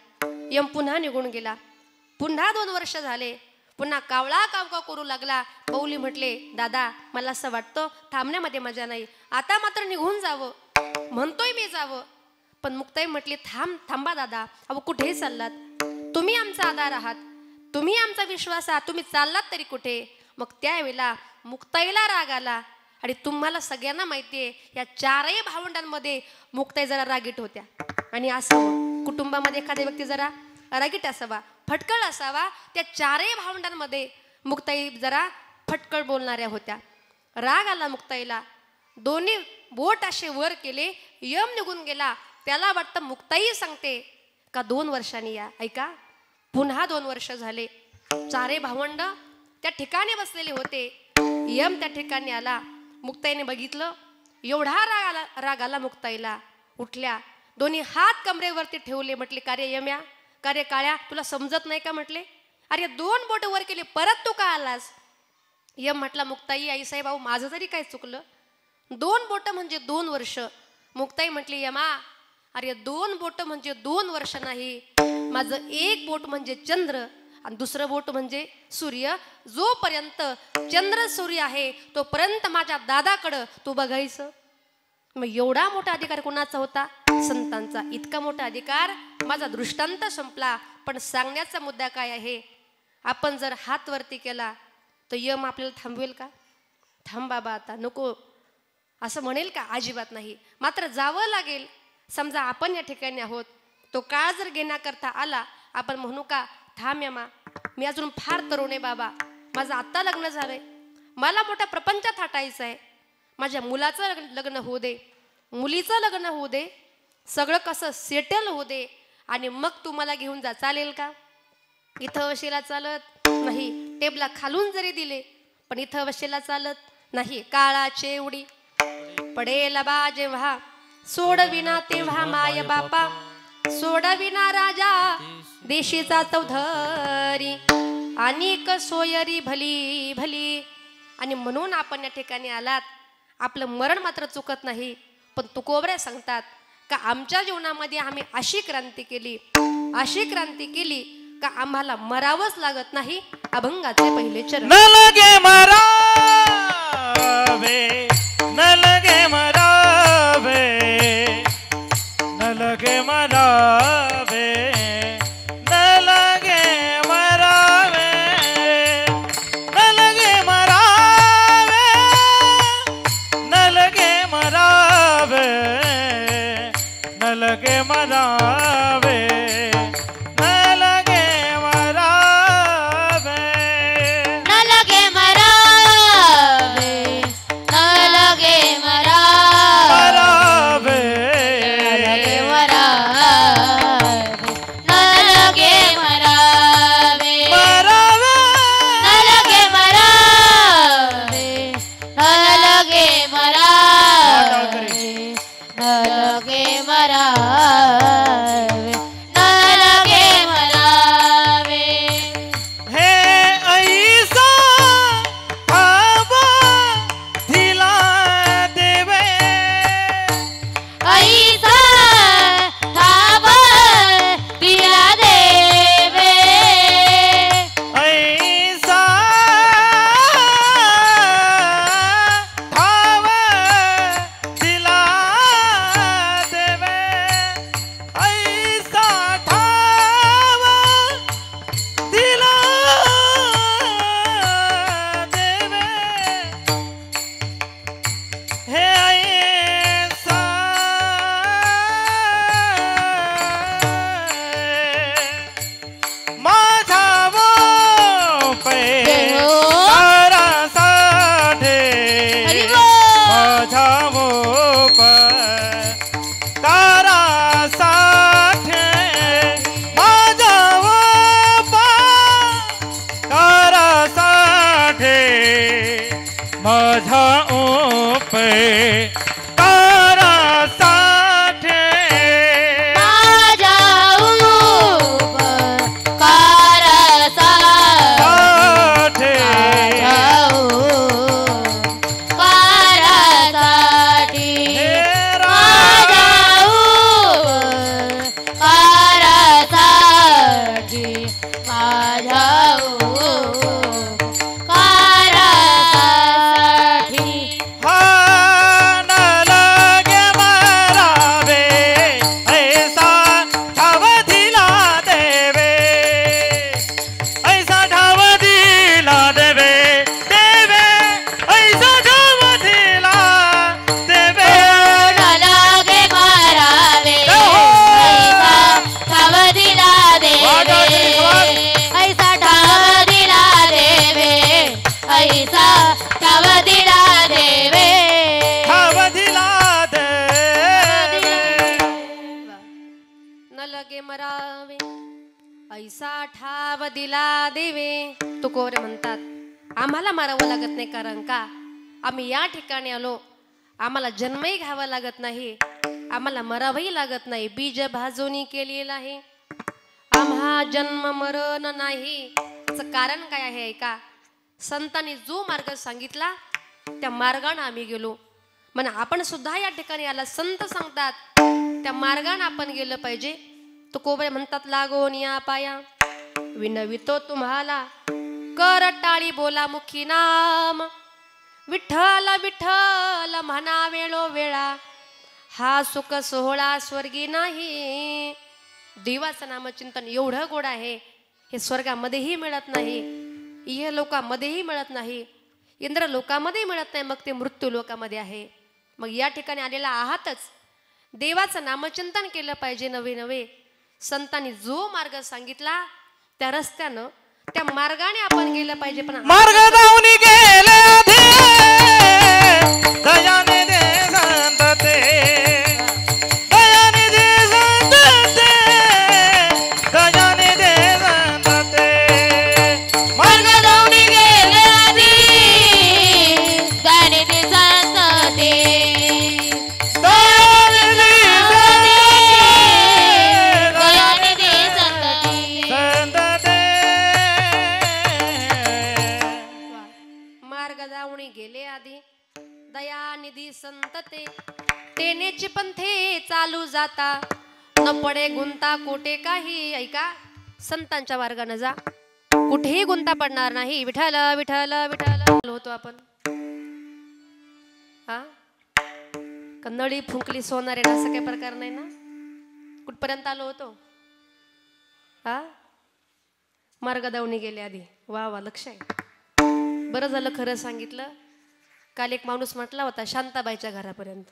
यम पुन्हा निघून गेला. पुन्हा 2 वर्ष झाले. पुन्हा कावळा कावकाव करू लागला. बौली म्हटले दादा मला असं वाटतं थांबण्यामध्ये मजा नाही, आता मात्र निघून जावं. म्हणतोय मी जावं, पण मुक्ताई म्हटली थांबा दादा, अहो कुठेही चाललात, तुम्ही आमचा आधार आहात, तुम्ही आमचा विश्वास आहात, तुम्ही चाललात तरी कुठे. मग त्यावेळेला मुक्ताईला राग आला. आणि तुम्हाला सगळ्यांना माहिती आहे या 4ही भावंडांमध्ये मुक्ताई जरा रागीट होत्या. आणि असावं कुटुंबामध्ये एखादा व्यक्ती जरा रागीट असावा, फटकळ असावा. त्या 4ही भावंडांमध्ये मुक्ताई जरा फटकळ बोलणाऱ्या होत्या. राग आला मुक्ताईला. दोन्ही बोट असे वर केले. यम निघून गेला. त्याला वाटतं मुक्ताई सांगते का 2 वर्षांनी या. ऐका, पुन्हा 2 वर्ष झाले. 4ही भावंड त्या ठिकाणी बसलेले होते. यम त्या ठिकाणी आला. मुक्ताईने बघितलं. एवढा राग आला मुक्ताईला. उठल्या, दोन्ही हात कमरेवरती ठेवले. म्हटले का रे यम्या, का रे काळ्या, तुला समजत नाही का. म्हटले अरे 2 बोट वर केली, परत तू का आलास. यम म्हटला मुक्ताई आई साहेब भाऊ माझं तरी काय चुकलं, 2 बोट म्हणजे 2 वर्ष. मुक्ताई म्हटली यमा अरे 2 बोट म्हणजे 2 वर्ष नाही, माझं 1 बोट म्हणजे चंद्र आणि दुसरं बोट म्हणजे सूर्य. जोपर्यंत चंद्र सूर्य आहे तोपर्यंत माझ्या दादाकडं तू बघायचं. मग एवढा मोठा अधिकार कोणाचा होता, संतांचा. इतका मोठा अधिकार. माझा दृष्टांत संपला. पण सांगण्याचा मुद्दा काय आहे, आपण जर हात वरती केला तर यम आपल्याला थांबवेल का. थांब बाबा आता नको असं म्हणेल का, अजिबात नाही. मात्र जावं लागेल. समजा आपण या ठिकाणी आहोत, तो काळ जर घेण्याकरता आला, आपण म्हणू का थांब यमा, मी अजून फार तरुण आहे बाबा, माझं आत्ता लग्न झालंय, मला मोठ्या प्रपंचात हटायचं आहे, माझ्या मुलाचं लग्न होऊ दे, मुलीचं लग्न होऊ दे, सगळं कसं सेटल होऊ दे, आणि मग तू मला घेऊन जा, चालेल का. इथं वशीला चालत नाही. टेबला खालून जरी दिले पण इथं वशीला चालत नाही. काळाचे उडी पडेल बा जेव्हा, सोडविना तेव्हा माय बापा, सोडविना राजा देशीचा चौधरी, अनेक सोयरी भली भली. आणि म्हणून आपण या ठिकाणी आलात. आपलं मरण मात्र चुकत नाही. पण तुकोबऱ्या सांगतात का आमच्या जीवनामध्ये आम्ही अशी क्रांती केली, अशी क्रांती केली का आम्हाला मरावंच लागत नाही. अभंगाचे पहिले चरण.
न लगे मरावे, न लगे मरावे, न लगे मरावे, न लगे मरावे, न लगे मरावे, न लगे मरावे, न लगे मरावे, न लगे मरावे,
न लगे मरावे, न लगे
मरावे,
न लगे मरावे, न लगे मरावे, न लगे मरावे, न लगे मरावे, न लगे मरावे.
हे ऐसा आबा दिला देवे,
ऐसा थांब दिला देवे,
ऐसा ठाव दिला देवे, ऐसा ठाव दिला देवे, हे ऐसा माझा वो पे तारा साठे,
हरी बोल.
माझा वो पे तारा साठे, माझा वो पे तारा साठे, माझा वो पे तारा साठे,
माझ्या उपकार
साठे,
माझ्या उपकार ऐसा ठाव दिला देवे
ठाव दिला देवे
न लगे मरावे ऐसा ठाव दिला देवे. तुकोबरे म्हणतात आम्हाला मारावं लागत नाही, कारण का आम्ही या ठिकाणी आलो, आम्हाला जन्मही घ्यावा लागत नाही, आम्हाला मरावही लागत नाही. बीज भाजोनी केलेलं आहे आम्हा जन्म मरण नाही. त्याचं कारण काय आहे ऐका. संतांनी जो मार्ग सांगितला त्या मार्गाने आम्ही गेलो. म्हणून आपण सुद्धा या ठिकाणी आला, संत सांगतात त्या मार्गाने आपण गेलं पाहिजे. तो कोबरे म्हणतात लागोन या पाया विनवितो तुम्हाला कर टाळी बोला मुखी नाम विठ्ठल विठ्ठल म्हणा वेळो वेळा हा सुख सोहळा स्वर्गी नाही. देवाचं नामचिंतन एवढं गोड आहे, हे स्वर्गामध्येही मिळत नाही, इह लोकांमध्येही मिळत नाही, इंद्र लोकांमध्ये मिळत नाही, मग ते मृत्यू लोकांमध्ये आहे. मग या ठिकाणी आलेला आहातच, देवाचं नामचिंतन केलं पाहिजे. नवे नवे संतांनी जो मार्ग सांगितला त्या रस्त्यानं त्या मार्गाने आपण गेलं पाहिजे. पण
मार्ग जाऊन गेले धे दयाने दे संतते दयाने दे संतते दयाने दे संतते
मार्ग जाऊन गेले आधी दाने ते संतते
दयाने
दयाने ते संतते
संतते
मार्ग जाऊन गेले आधी दयानिधी संतते तेनेची पंथे चालू जाता न पडे गुंता कोठे काही. ऐका संतांच्या मार्गाने जा, कुठेही गुंता पडणार नाही. विठ्ठल विठ्ठल विठ्ठल होतो आपण. हा कन्नडी फुंकली सोनारे असं काही प्रकार नाही ना. कुठपर्यंत आलो होतो. हा मार्ग दावणी गेले आधी. वा वा लक्ष आहे. बरं झालं खरं सांगितलं. काल एक माणूस म्हटला होता शांताबाईच्या घरापर्यंत.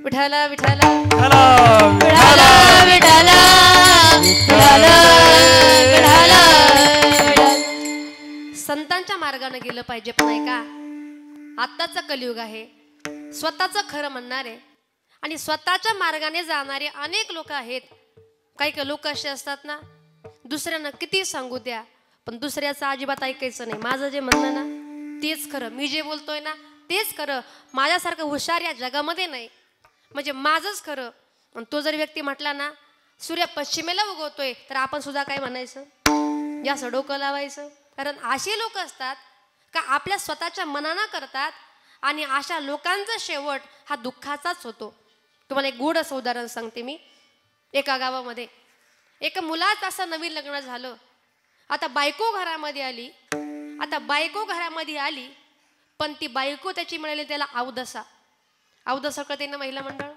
विठ्ठल विठ्ठल
विठ्ठल विठ्ठल विठ्ठल विठ्ठल.
संतांच्या मार्गाने गेलं पाहिजे. पण ऐका आत्ताचं कलियुग आहे, स्वतःचं खरं म्हणणारे आणि स्वतःच्या मार्गाने जाणारे अनेक लोक आहेत. काही काही लोक असे असतात ना, दुसऱ्यांना किती सांगू द्या पण दुसऱ्याचं अजिबात ऐकायचं नाही. माझं जे म्हणणं ना तेच खरं, मी जे बोलतोय ना तेच खरं, माझ्यासारखं हुशार या जगामध्ये नाही, म्हणजे माझंच खरं. आणि तो जर व्यक्ती म्हटला ना सूर्य पश्चिमेला उगवतोय तर आपण सुद्धा काय म्हणायचं, जास्त डोकं लावायचं. कारण असे लोक असतात का आपल्या स्वतःच्या मनानं करतात आणि अशा लोकांचा शेवट हा दुःखाचाच होतो. तुम्हाला एक गोड असं उदाहरण सांगते मी. एका गावामध्ये एका मुलाचं असं नवीन लग्न झालं. आता बायको घरामध्ये आली. आता बायको घरामध्ये आली पण ती बायको त्याची मिळाली त्याला अवदसा. अवदसा कळते ना महिला मंडळ,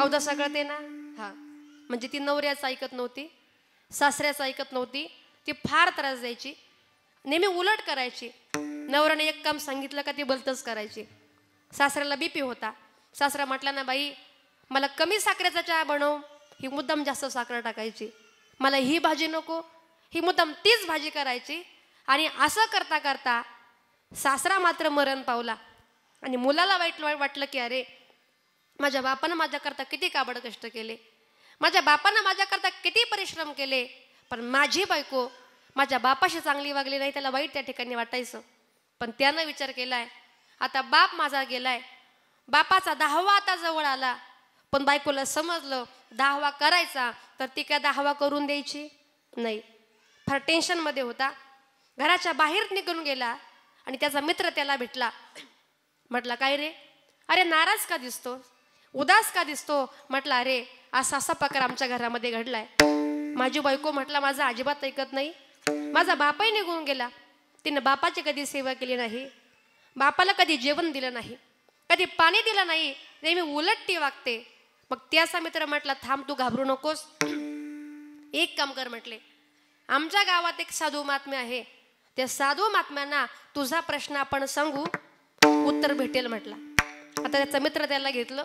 अवदसा कळते ना. हा म्हणजे ती नवऱ्याचं ऐकत नव्हती, सासऱ्याचं ऐकत नव्हती, ती फार त्रास द्यायची, नेहमी उलट करायची. नवऱ्याने एक काम सांगितलं का ती भलतंच करायची. सासऱ्याला बीपी होता. सासरा म्हटला ना बाई मला कमी साखरेचा चहा बनव, ही मुद्दाम जास्त साखर टाकायची. मला ही भाजी नको, ही मुद्दाम तीच भाजी करायची. आणि असं करता करता सासरा मात्र मरण पावला. आणि मुलाला वाईट वाटलं की अरे माझ्या बापानं माझ्याकरता किती काबड कष्ट केले, माझ्या बापानं माझ्याकरता किती परिश्रम केले, पण माझी बायको माझ्या बापाशी चांगली वागली नाही. त्याला वाईट त्या ठिकाणी वाटायचं. पण त्यानं विचार केलाय आता बाप माझा गेलाय, बापाचा 10वा आता जवळ आला, पण बायकोला समजलं 10वा करायचा तर ती काय 10वा करून द्यायची नाही. फार टेन्शनमध्ये होता. घराच्या बाहेर निघून गेला आणि त्याचा मित्र त्याला भेटला. म्हटला काय रे, अरे नाराज का दिसतो, उदास का दिसतो. म्हटलं अरे असा असा प्रकार आमच्या घरामध्ये घडलाय. माझी बायको म्हटला माझं अजिबात ऐकत नाही, माझा बापाही निघून गेला, तिने बापाची कधी सेवा केली नाही, बापाला कधी जेवण दिलं नाही, कधी पाणी दिलं नाही, नेहमी उलट ती वागते. मग त्याचा मित्र म्हटला थांब तू घाबरू नकोस, एक काम कर म्हटले, आमच्या गावात एक साधू महात्म्य आहे, त्या साधू महात्म्यांना तुझा प्रश्न आपण सांगू, उत्तर भेटेल म्हटला. आता त्याचा मित्र त्याला घेतलं,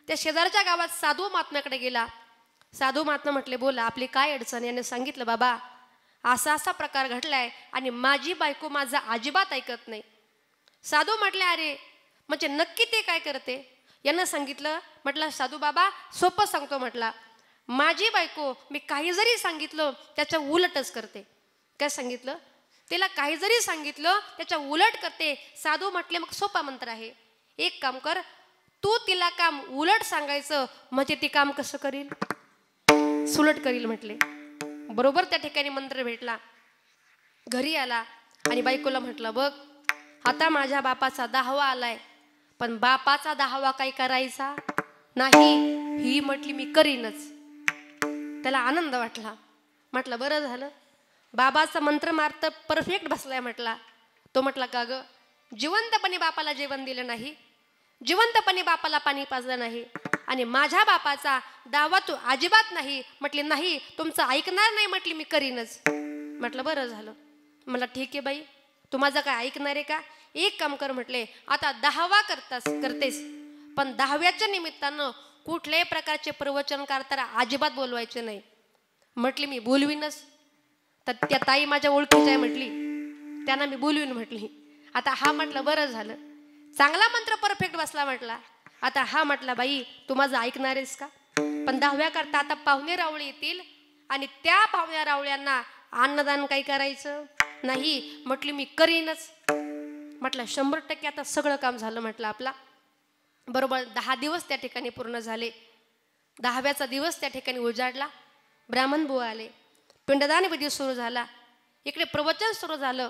त्या शेजारच्या गावात साधू महात्म्याकडे गेला. साधू महात्मा म्हटले बोला आपली काय अडचण. याने सांगितलं बाबा असा असा प्रकार घडलाय आणि माझी बायको माझा अजिबात ऐकत नाही. साधू म्हटले अरे म्हणजे नक्की ते काय करते. यानं सांगितलं, म्हटलं साधू बाबा सोपं सांगतो, म्हटला माझी बायको मी काही जरी सांगितलं त्याच्या उलटच करते. काय सांगितलं तिला, काही जरी सांगितलं त्याच्या उलट करते. साधू म्हटले मग सोपा मंत्र आहे, एक काम कर, तू तिला काम उलट सांगायचं, म्हणजे ती काम कसं करील, सुलट करील म्हटले. बरोबर त्या ठिकाणी मंत्र भेटला. घरी आला आणि बायकोला म्हटलं बघ आता माझ्या बापाचा 10वा आलाय, पण बापाचा 10वा काही करायचा नाही. ही म्हटली मी करीनच. त्याला आनंद वाटला. म्हटलं बरं झालं, बाबाचा मंत्र मार्त परफेक्ट बसलाय म्हटला. तो म्हटला का ग, जिवंतपणे बापाला जेवण दिलं नाही, जिवंतपणे बापाला पाणी पाजलं नाही, आणि माझ्या बापाचा दावा तू अजिबात नाही. म्हटली नाही तुमचं ऐकणार नाही, म्हटली मी करीनच. म्हटलं बरं झालं. मला ठीक आहे बाई, तू माझं काय ऐकणार आहे का, एक काम कर म्हटले, आता 10वा करतेस, पण 10व्याच्या निमित्तानं कुठल्याही प्रकारचे प्रवचन करताना अजिबात बोलवायचे नाही. म्हटली मी बोलवीनच. तर त्या ताई माझ्या ओळखीच्या आहे म्हटली, त्यांना मी बोलवीन म्हटली. आता हा म्हटलं बरं झालं, चांगला मंत्र परफेक्ट बसला म्हटला. आता हा म्हटला बाई तू माझं ऐकणार आहेस का, पण 10व्या करता आता पाहुणे रावळे येतील आणि त्या पाहुण्या रावळ्यांना अन्नदान काही करायचं नाही. म्हटली मी करीनच. म्हटलं 100% आता सगळं काम झालं म्हटलं आपला. बरोबर 10 दिवस त्या ठिकाणी पूर्ण झाले. 10व्याचा दिवस त्या ठिकाणी उजाडला. ब्राह्मण बुवा आले, पिंडदान विधी सुरू झाला, इकडे प्रवचन सुरू झालं.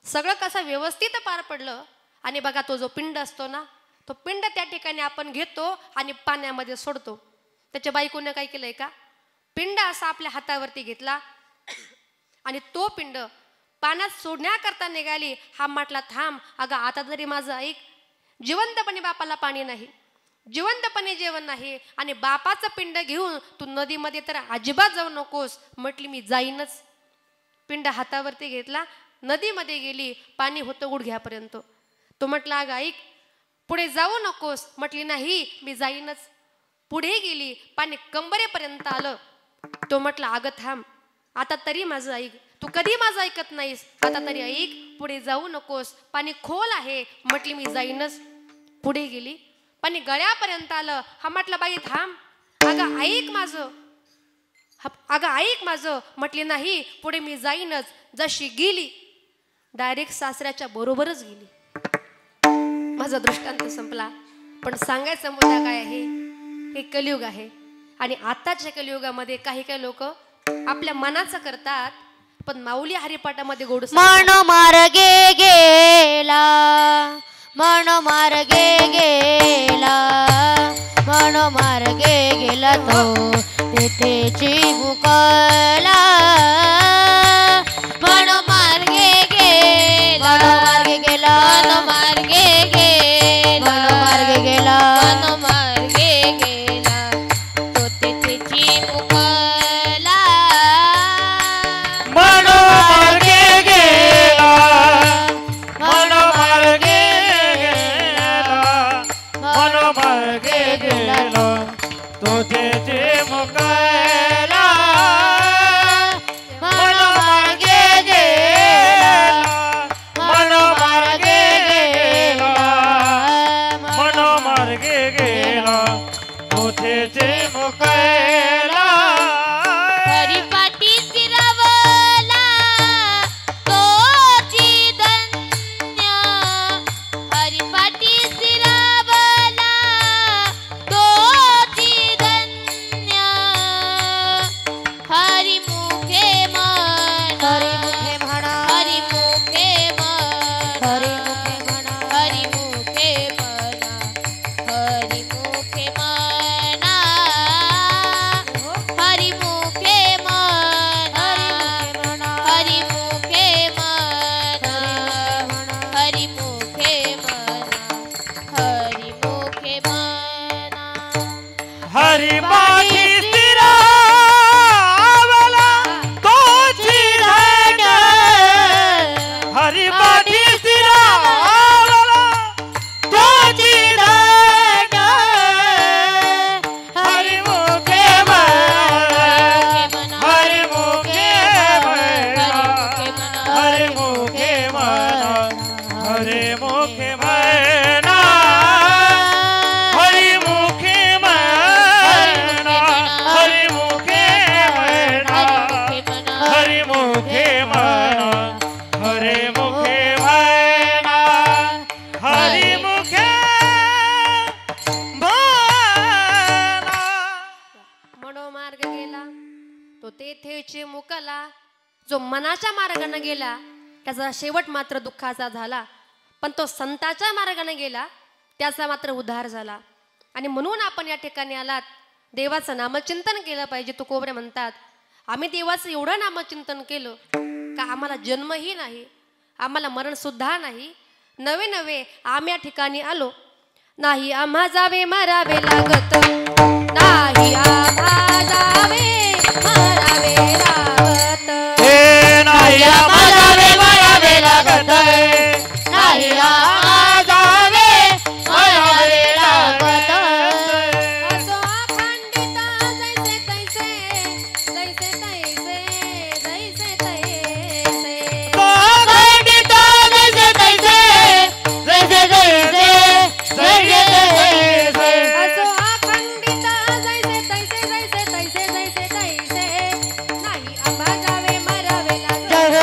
सगळं कसं व्यवस्थित पार पडलं. आणि बघा तो जो पिंड असतो ना, तो पिंड त्या ठिकाणी आपण घेतो आणि पाण्यामध्ये सोडतो. त्याच्या बायकोने काय केलंय का, पिंड असा आपल्या हातावरती घेतला आणि तो पिंड पाण्यात सोडण्याकरता निघाली. हा म्हटला थांब अगं आता तरी माझं ऐक, जिवंतपणे बापाला पाणी नाही, जिवंतपणे जेवण नाही, आणि बापाचं पिंड घेऊन तू नदीमध्ये तर अजिबात जाऊ नकोस. म्हटली मी जाईनच. पिंड हातावरती घेतला, नदीमध्ये गेली, पाणी होतं गुडघ्यापर्यंत. तो म्हटला अगं ऐक पुढे जाऊ नकोस. म्हटली नाही मी जाईनच. पुढे गेली, पाणी कंबरेपर्यंत आलं. तो म्हटला अगं थांब आता तरी माझं ऐक, तू कधी माझं ऐकत नाहीस, आता तरी ऐक, पुढे जाऊ नकोस, पाणी खोल आहे. म्हटली मी जाईनच. पुढे गेली, पाणी गळ्यापर्यंत आलं. हा म्हटला बाई थांब अगं ऐक माझं, अगं ऐक माझं. म्हटली नाही पुढे मी जाईनच. जशी गेली डायरेक्ट सासऱ्याच्या बरोबरच गेली. माझा दृष्टांत संपला. पण सांगायचा मुद्दा काय आहे, हे कलियुग आहे. आणि आताच्या कलियुगामध्ये काही काही लोक आपल्या मनाचं करतात, पण माऊली हरिपाठामध्ये गोड
मन मार्गे गेला, मन मार्गे गेला, मन मार्गे गेला तो तेथेची मुकला. मन मार्गे गेला, मन मार्गे गेला, मन मार्गे गेला, मन मार्गे गेला, मन मार्गे गेला तो तेथेची मुकला.
मन मार्गे गेला, मन मार्गे गेला, मन मार्गे गेला तो तेथे मुकला. मुखे भयना हरी मुखे भयना.
मनोमार्ग गेला तो तेथेचे मुकला. जो मनाच्या मार्गाने गेला त्याचा शेवट मात्र दुःखाचा झाला. पण तो संताच्या मार्गाने गेला त्याचा मात्र उद्धार झाला. आणि म्हणून आपण या ठिकाणी आलात. देवाचं नामचिंतन केलं पाहिजे. तुकोबरे म्हणतात आम्ही देवाचं एवढं नामचिंतन केलं का आम्हाला जन्मही नाही, आम्हाला मरण सुद्धा नाही. नवे नवे आम्ही या ठिकाणी आलो. नाही आम्हा जावे मरावे लागत, नाही आम्हा जावे मरावे लागत.
हे नाही आम्हाला मरावे लागत, नाही जावे मरावे लागत.
असो अखंडित जैसे तैसे, जैसे तैसे, जैसे तैसे.
अखंडित जैसे तैसे, जैसे तैसे, जैसे तैसे.
असो अखंडित जैसे तैसे, जैसे तैसे, जैसे तैसे. नाही आम्हा जावे मरावे लागत, नाही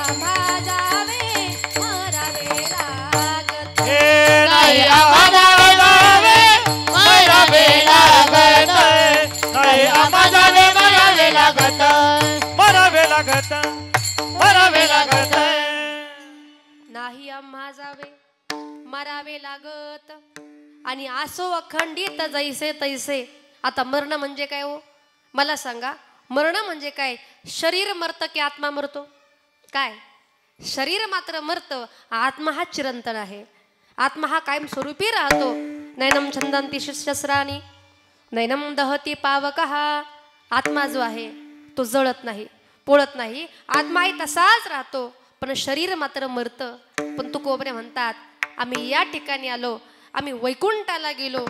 आम्हा जावे मरावे लागत.
हे नाही आम्हाला मरावे लागत, नाही आम्हाला मरावे लागत, मरावे लागत, मरावे लागत.
नाही आम्हा जावे मरावे लागत. आणि असो अखंडित जैसे तैसे. आता मरण म्हणजे काय हो मला सांगा. मरण म्हणजे काय? शरीर मरतं की आत्मा मरतो? काय? शरीर मात्र मरतं, आत्मा हा चिरंतन आहे. आत्मा हा कायम स्वरूपी राहतो. नैनम छंदंती शस्त्राणी नैनम दहती पावकः. आत्मा जो आहे तो जळत नाही, पोळत नाही. आत्माही तसाच राहतो, पण शरीर मात्र मरतं. पण तुकोबरे म्हणतात आम्ही या ठिकाणी आलो, आम्ही वैकुंठाला गेलो.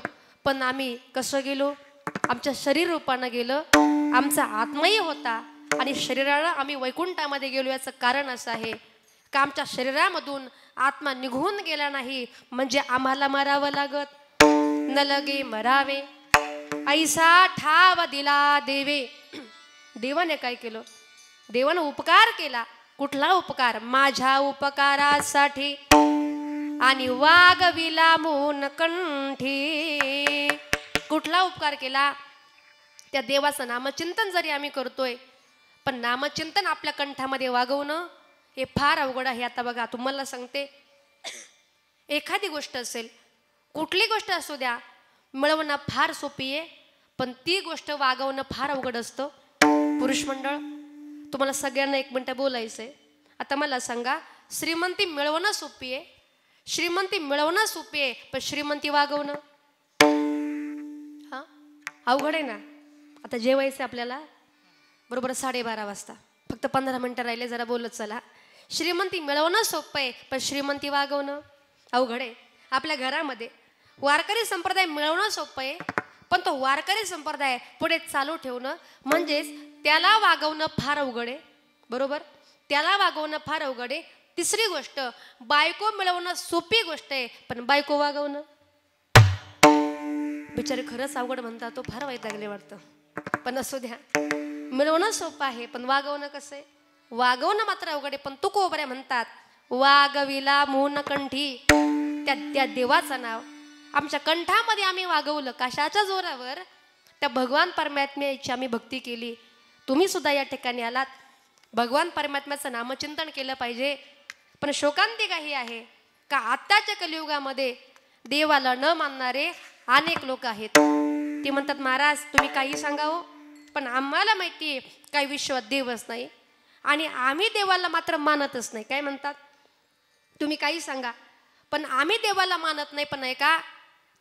पण आम्ही कसं गेलो? आमच्या शरीर रूपानं गेलो. आमचा आत्माही होता आणि शरीराला आम्ही वैकुंठामध्ये गेलो. याचं कारण असं आहे का आमच्या शरीरामधून आत्मा निघून गेला नाही, म्हणजे आम्हाला मरावं लागत. न लगे मरावे ऐसा ठाव दिला देवे. देवाने काय केलं? देवानं उपकार केला. कुठला उपकार? माझ्या उपकारासाठी. आणि वागविला मोन कंठी. कुठला उपकार केला? त्या देवाचं नामचिंतन जरी आम्ही करतोय, पण नामचिंतन आपल्या कंठामध्ये वागवणं हे फार अवघड आहे. आता बघा तुम्हाला सांगते, एखादी गोष्ट असेल, कुठली गोष्ट असू द्या, मिळवणं फार सोपी आहे, पण ती गोष्ट वागवणं फार अवघड असतं. पुरुष मंडळ, तुम्हाला सगळ्यांना एक मिनटं बोलायचंय. आता मला सांगा, श्रीमंती मिळवणं सोपी आहे, श्रीमंती मिळवणं सोपी आहे, पण श्रीमंती वागवणं हा अवघड आहे ना. आता जेवायचं आपल्याला बरोबर 12:30 वाजता, फक्त 15 मिनटं राहिले, जरा बोलत चला. श्रीमंती मिळवणं सोपं आहे, पण श्रीमंती वागवणं अवघड आहे. आपल्या घरामध्ये वारकरी संप्रदाय मिळवणं सोपं आहे, पण तो वारकरी संप्रदाय पुढे चालू ठेवणं म्हणजेच त्याला वागवणं फार अवघड आहे. बरोबर, त्याला वागवणं फार अवघड आहे. तिसरी गोष्ट, बायको मिळवणं सोपी गोष्ट आहे, पण बायको वागवणं बिचारे खरंच अवघड म्हणतात. तो फार वाईट लागले वाटतं, पण असू द्या. मिळवणं सोपं आहे, पण वागवणं कसं आहे? वागवणं मात्र अवघड आहे. पण तुकोबरे म्हणतात वागविला मोन कंठी. त्या देवाचं नाव आमच्या कंठामध्ये आम्ही वागवलं. कशाच्या जोरावर? त्या भगवान परमात्म्याची आम्ही भक्ती केली. तुम्ही सुद्धा या ठिकाणी आलात, भगवान परमात्म्याचं नामचिंतन केलं पाहिजे. पण शोकांतिका ही आहे का आत्ताच्या कलियुगामध्ये देवाला न मानणारे अनेक लोक आहेत. ते म्हणतात महाराज तुम्ही काही सांगावं, पण आम्हाला माहिती आहे काही विश्वात देवच नाही आणि आम्ही देवाला मात्र मानतच नाही. काय म्हणतात? तुम्ही काही सांगा, पण आम्ही देवाला मानत नाही. पण ऐका,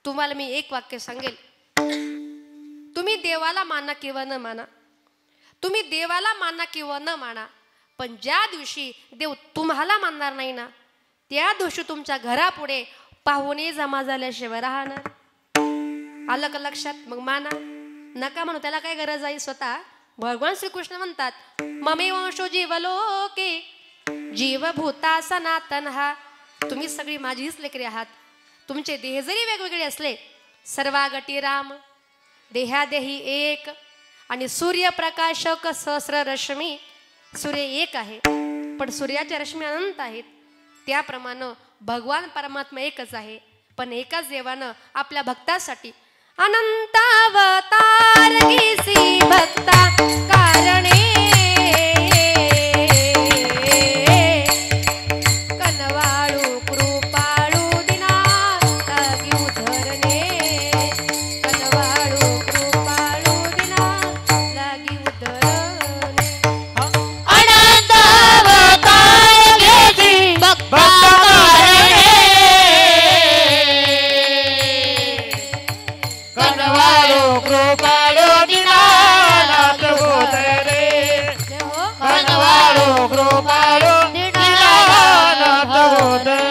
तुम्हाला मी एक वाक्य सांगेल. तुम्ही देवाला माना किंवा न माना, तुम्ही देवाला माना किंवा न माना, पण ज्या दिवशी देव तुम्हाला मानणार नाही ना, त्या दिवशी तुमच्या घरापुढे पाहुणे जमा झाल्याशिवाय राहणार. आलं का लक्षात? मग माना, नका म्हणू, त्याला काय गरज आहे. स्वतः भगवान श्रीकृष्ण म्हणतात ममे वंशो जीवलोके जीवभूता सनातन. हा तुम्ही सगळी माझीच लेकरे आहात. तुमचे देह जरी वेगवेगळे असले, सर्वागटी राम, देहादेही एक. आणि सूर्यप्रकाशक सहस्र रश्मी, सूर्य एक आहे पण सूर्याच्या रश्मी अनंत आहेत. त्याप्रमाणे भगवान परमात्मा एकच आहे, पण एकाच देवानं आपल्या भक्तासाठी अनंत अवतार घेसी भक्ता कारणे. कनवाळू कृपाळू दिना लागी उद्धरणे. कनवाळू कृपाळू दिना लागी उद्धरणे.
अनंत अवतार घेसी भक्ता कारणे.
कनवाळू कृपाळू दीनानाथ उद्धरणे. कनवाळू कृपाळू दीनानाथ उद्धरणे.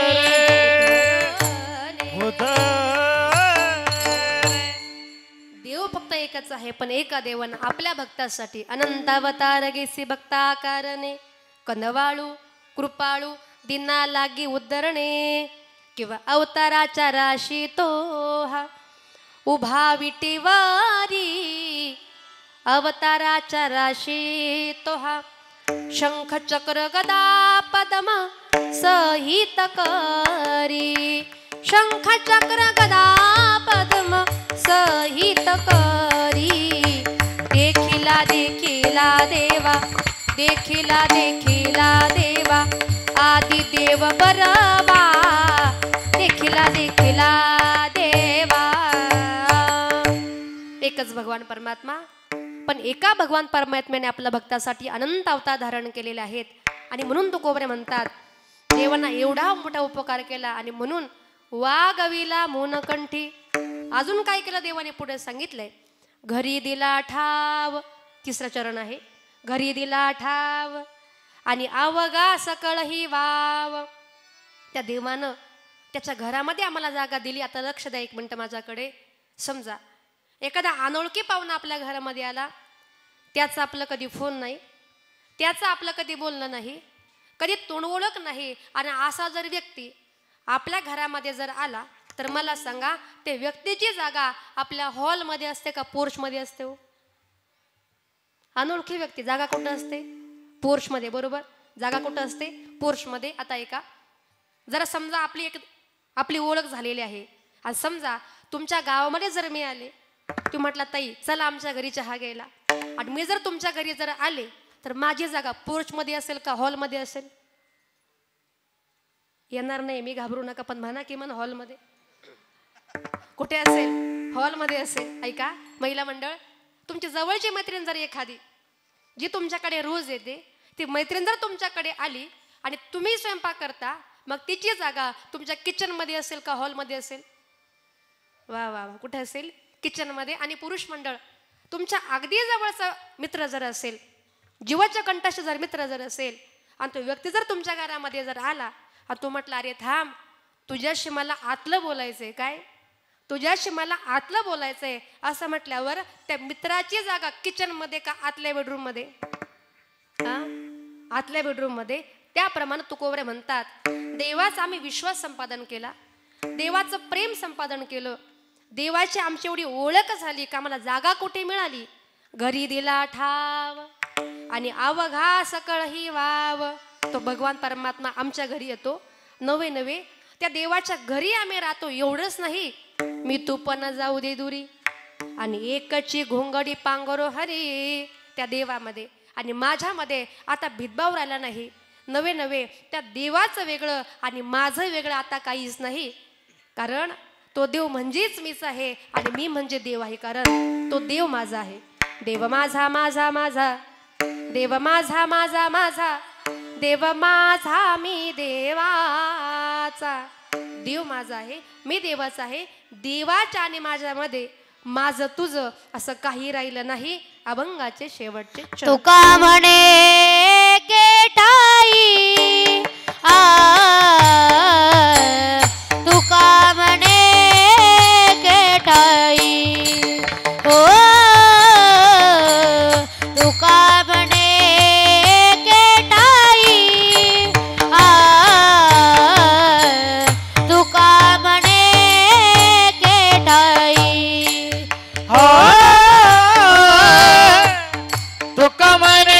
देव फक्त एकच आहे, पण एका देवानं आपल्या भक्तासाठी अनंत अवतार घेसी भक्ता कारणे. कनवाळू कृपाळू दिना लागी उद्धरणे. किंवा अवताराच्या राशी तो हा उभा विटीवारी. अवताराच्या राशी तो हा शंख चक्र गदा पद्म सहित करी. शंख चक्र गदा पद्म सहित करी. देखिला देखिला देवा देखिला देखिला देवा आदि देव बरवा. देखिला देखिला देवा. एकच भगवान परमात्मा, पण एका भगवान परमात्म्याने आपल्या भक्तासाठी अनंत अवतार धारण केलेले आहेत. आणि म्हणून तुकोबरे म्हणतात देवांना एवढा मोठा उपकार केला आणि म्हणून वागविला मोनकंठी. अजून काय केलं देवाने पुढे सांगितलंय. घरी दिला ठाव, तिसरा चरण आहे. घरी दिला ठाव आणि अवगा सकळ ही वाव. त्या देवानं त्याच्या घरामध्ये आम्हाला जागा दिली. आता लक्ष द्या एक मिनिट माझ्याकडे. समजा एखादा अनोळखी पाहुणा आपल्या घरामध्ये आला, त्याचं आपलं कधी फोन नाही, त्याचं आपलं कधी बोलणं नाही, कधी तोंड ओळख नाही, आणि असा जर व्यक्ती आपल्या घरामध्ये जर आला तर मला सांगा ते व्यक्तीची जागा आपल्या हॉलमध्ये असते का पोर्चमध्ये असते हो? अनोळखी व्यक्ती जागा कुठं असते? पोर्चमध्ये. बरोबर, जागा कुठं असते? पोर्चमध्ये. आता ऐका, जरा समजा आपली ओळख झालेली आहे आणि समजा तुमच्या गावामध्ये जर मी आले, तुम्ही म्हटला ताई चला आमच्या घरी चहा घ्यायला, आणि मी जर तुमच्या घरी जर आले तर माझी जागा पोर्चमध्ये असेल का हॉलमध्ये असेल? येणार नाही, मी घाबरू नका, पण म्हणा की मन हॉलमध्ये. कुठे असेल? हॉलमध्ये असेल. ऐका महिला मंडळ, तुमची जवळची मैत्रीण जर एखादी जी तुमच्याकडे रोज येते, ती मैत्रीण जर तुमच्याकडे आली आणि तुम्ही स्वयंपाक करता, मग तिची जागा तुमच्या किचनमध्ये असेल का हॉलमध्ये असेल? वा वा वा, कुठे असेल? किचनमध्ये. आणि पुरुष मंडळ, तुमच्या अगदी जवळचा मित्र जर असेल, जीवाच्या कंठाशी जर मित्र जर असेल, आणि तो व्यक्ती जर तुमच्या घरामध्ये जर आला आणि तो म्हटला अरे थांब तुझ्याशी मला आतलं बोलायचंय. काय? तुझ्याशी मला आतलं बोलायचंय असं म्हटल्यावर त्या मित्राची जागा किचनमध्ये का आतल्या बेडरूममध्ये? आतल्या बेडरूममध्ये. त्याप्रमाणे तुकोबरे म्हणतात देवाचा आम्ही विश्वास संपादन केला, देवाचं प्रेम संपादन केलं, देवाची आमची एवढी ओळख झाली का आम्हाला जागा कुठे मिळाली? घरी दिला ठाव आणि अवघा सकळ ही वाव. तो भगवान परमात्मा आमच्या घरी येतो नवे नवे. त्या देवाच्या घरी आम्ही राहतो. एवढंच नाही, मी तू पण जाऊ दे दुरी आणि एकची घोंगडी पांगरो हरी त्या देवामध्ये. आणि माझ्यामध्ये आता भेदभाव राहिला नाही. नवे नवे त्या देवाचं वेगळं आणि माझं वेगळं आता काहीच नाही. कारण तो देव म्हणजेच मीच आहे आणि मी म्हणजे देव आहे. कारण तो देव माझा आहे. देव माझा माझा माझा, देव माझा माझा माझा, देव माझा मी देवाचा. देव माझा आहे, मी देवाचा आहे. देवाच्या आणि माझ्यामध्ये माझं तुझं असं काही राहिलं नाही. अभंगाचे शेवटचे
तुका म्हणे केटाई तुका म्हणे केटाई हो तुका म्हणे केटाई तुका म्हणे केटाई
तुका म्हणे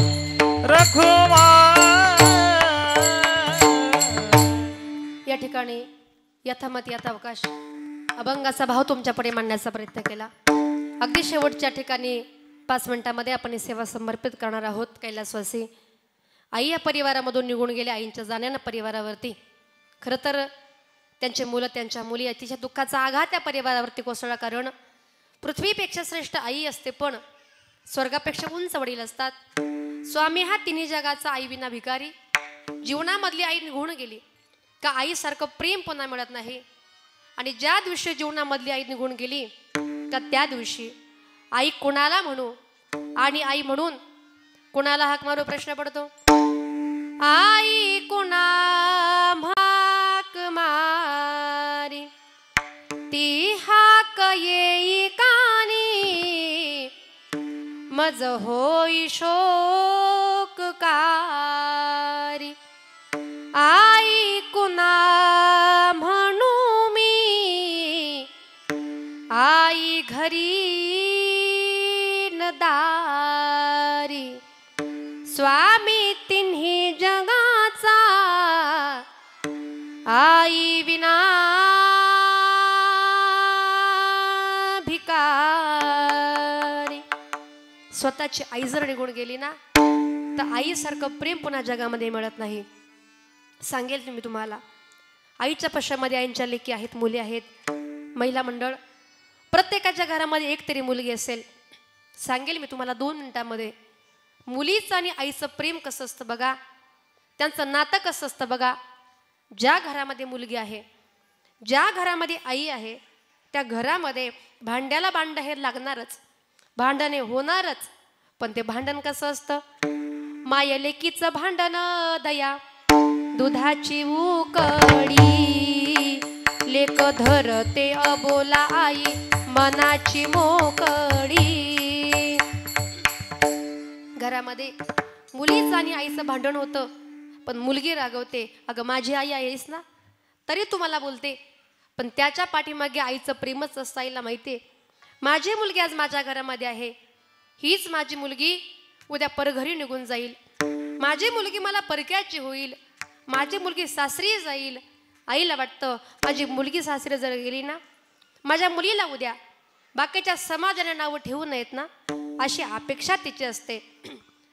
या ठिकाणी यथामत यथावकाश अभंगाचा भाव तुमच्यापुढे मांडण्याचा प्रयत्न केला. अगदी शेवटच्या ठिकाणी 5 मिनिटांमध्ये आपण ही सेवा समर्पित करणार आहोत. कैलासवासी आई या परिवारामधून निघून गेले. आईंच्या जाण्यानं परिवारावरती खरं तर त्यांचे मुलं त्यांच्या मुली अतिशय दुःखाचा आघात त्या परिवारावरती कोसळला. कारण पृथ्वीपेक्षा श्रेष्ठ आई असते पण स्वर्गापेक्षा उंच वडील असतात. स्वामी हा तिन्ही जगाचा आई विना भिकारी. जीवनामधली आई निघून गेली का आईसारखं प्रेम पुन्हा मिळत नाही. आणि ज्या दिवशी जीवनामधली आई निघून गेली का त्या दिवशी आई कोणाला म्हणू आणि आई म्हणून कोणाला हाक मारू प्रश्न पडतो. आई कुणा हाक मारी ती हाक येई कानी मज होई शोककारी. आई कुणा म्हणू मी आई घरी न दारी. स्वामी तिन्ही जगाचा आई विना भिकारी. स्वतःची आई जर निघून गेली ना तर आईसारखं प्रेम पुन्हा जगामध्ये मिळत नाही. सांगेल मी तुम्हाला आईच्या पश्चामध्ये आईंच्या लेकी आहेत, मुली आहेत, महिला मंडळ प्रत्येकाच्या घरामध्ये एक तरी मुलगी असेल. सांगेल मी तुम्हाला 2 मिनिटांमध्ये मुलीचं आणि आईचं प्रेम कसं असतं बघा, त्यांचं नातं कसं असतं बघा. ज्या घरामध्ये मुलगी आहे, ज्या घरामध्ये आई आहे त्या घरामध्ये भांड्याला भांड हे लागणारच, भांडणे होणारच. पण ते भांडण कसं असतं, माया लेकीचं भांडण दया दुधाची उकळी लेक धरते अबोला आई मनाची मोकळी. घरामध्ये मुलीचं आणि आईचं भांडण होतं पण मुलगी रागवते, अगं माझी आई आहेस ना तरी तुम्हाला बोलते. पण त्याच्या पाठीमागे आईचं प्रेमच असतं. आईला माहिती आहे माझी मुलगी आज माझ्या घरामध्ये आहे, हीच माझी मुलगी उद्या परघरी निघून जाईल, माझी मुलगी मला परक्याची होईल, माझी मुलगी सासरी जाईल. आईला वाटतं माझी मुलगी सासरी जर गेली ना माझ्या मुलीला उद्या बाकीच्या समाजाने नावं ठेवू नयेत ना अशी अपेक्षा तिची असते.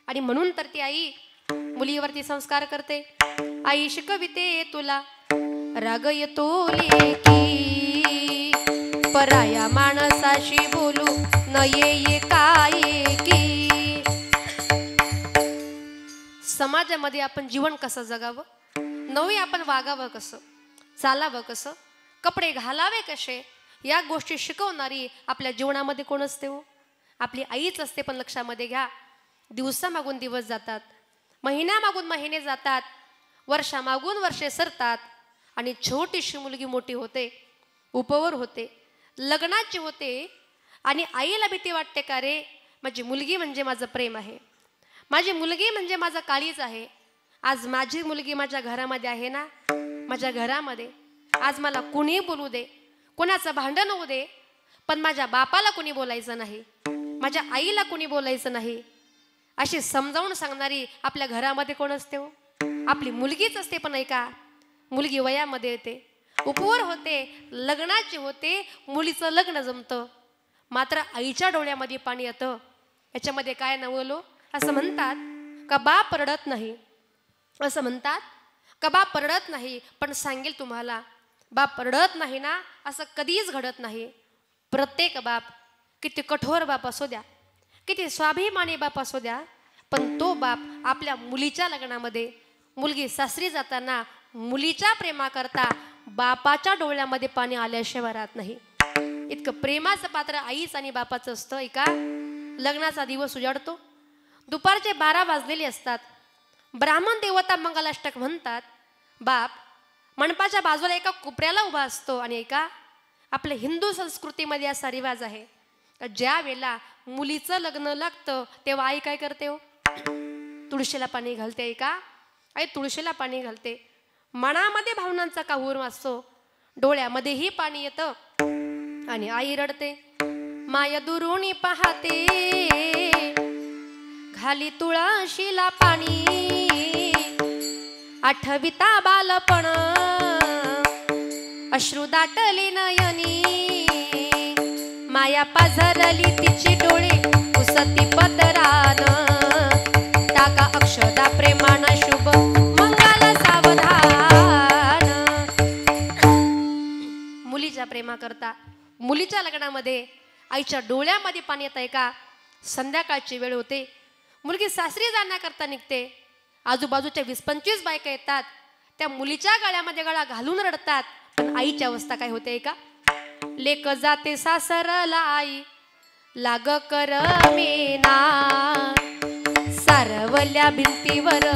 आणि म्हणून तर ती आई मुलीवरती संस्कार करते. आई शिकविते तुला राग येतो लेकी पराया माणसाशी बोलू न ये काय की. समाजामध्ये आपण जीवन कसं जगावं, नवे आपण वागावं कसं, चालावं कसं, कपडे घालावे कसे, या गोष्टी शिकवणारी आपल्या जीवनामध्ये कोण असते हो, आपली आईच असते. पण लक्षामध्ये घ्या दिवसामागून दिवस जातात, महिन्यामागून महिने जातात, वर्षामागून वर्षे सरतात आणि छोटीशी मुलगी मोठी होते, उपवर होते, लग्नाची होते. आणि आईला भीती वाटते का रे माझी मुलगी म्हणजे माझं प्रेम आहे, माझी मुलगी म्हणजे माझं काळीज आहे. आज माझी मुलगी माझ्या घरामध्ये आहे ना, माझ्या घरामध्ये आज मला कुणी बोलू दे, कोणाचं भांडण होऊ दे, पण माझ्या बापाला कुणी बोलायचं नाही, माझ्या आईला कुणी बोलायचं नाही अशी समजावून सांगणारी आपल्या घरामध्ये कोण असते हो, आपली मुलगीच असते. पण ऐका मुलगी वयामध्ये येते, उपवर होते, लग्नाची होते, मुलीचं लग्न जमतं, मात्र आईच्या डोळ्यामध्ये पाणी येतं. याच्यामध्ये काय नवलो, असं म्हणतात का बाप रडत नाही, असं म्हणतात का बाप रडत नाही. पण सांगेल तुम्हाला बाप रडत नाही ना असं कधीच घडत नाही. प्रत्येक बाप किती कठोर बाप असू द्या, किती स्वाभिमानी बाप असू द्या, पण तो बाप आपल्या मुलीच्या लग्नामध्ये मुलगी सासरी जाताना मुलीच्या प्रेमाकरता बापाच्या डोळ्यामध्ये पाणी आल्याशिवाय राहत नाही. इतकं प्रेमाचं पात्र आईच आणि बापाचं असतं. एका लग्नाचा दिवस उजाडतो, दुपारचे 12 वाजलेले असतात, ब्राह्मण देवता मंगलाष्टक म्हणतात. बाप मंडपाच्या बाजूला एका कोपऱ्याला उभा असतो आणि एका आपल्या हिंदू संस्कृतीमध्ये असा रिवाज आहे, ज्या वेळेला मुलीचं लग्न लागतं तेव्हा आई काय करते हो, तुळशीला पाणी घालते. का आई तुळशीला पाणी घालते, मनामध्ये भावनांचा काहूर वाजतो, डोळ्यामध्येही पाणी येतं आणि आई रडते. माया दुरुणी पाहते घाली तुळशीला पाणी आठविता बालपण अश्रू दाटली नयनी माया पाझरली तिची डोळे उसती पदरान टाका अक्षदा प्रेमान शुभ मंगल सावधान. मुलीच्या प्रेमा करता मुलीच्या लग्नामध्ये आईच्या डोळ्यामध्ये पाणी येत आहे का. संध्याकाळची वेळ होते, मुलगी सासरी जाण्याकरता निघते. आजूबाजूच्या 20-25 बायका येतात, त्या मुलीच्या गळ्यामध्ये गळा घालून रडतात. पण आईची अवस्था काय होते का. लेक जाते सासरला आई लाग कर मेना सारवल्या भिंतीवर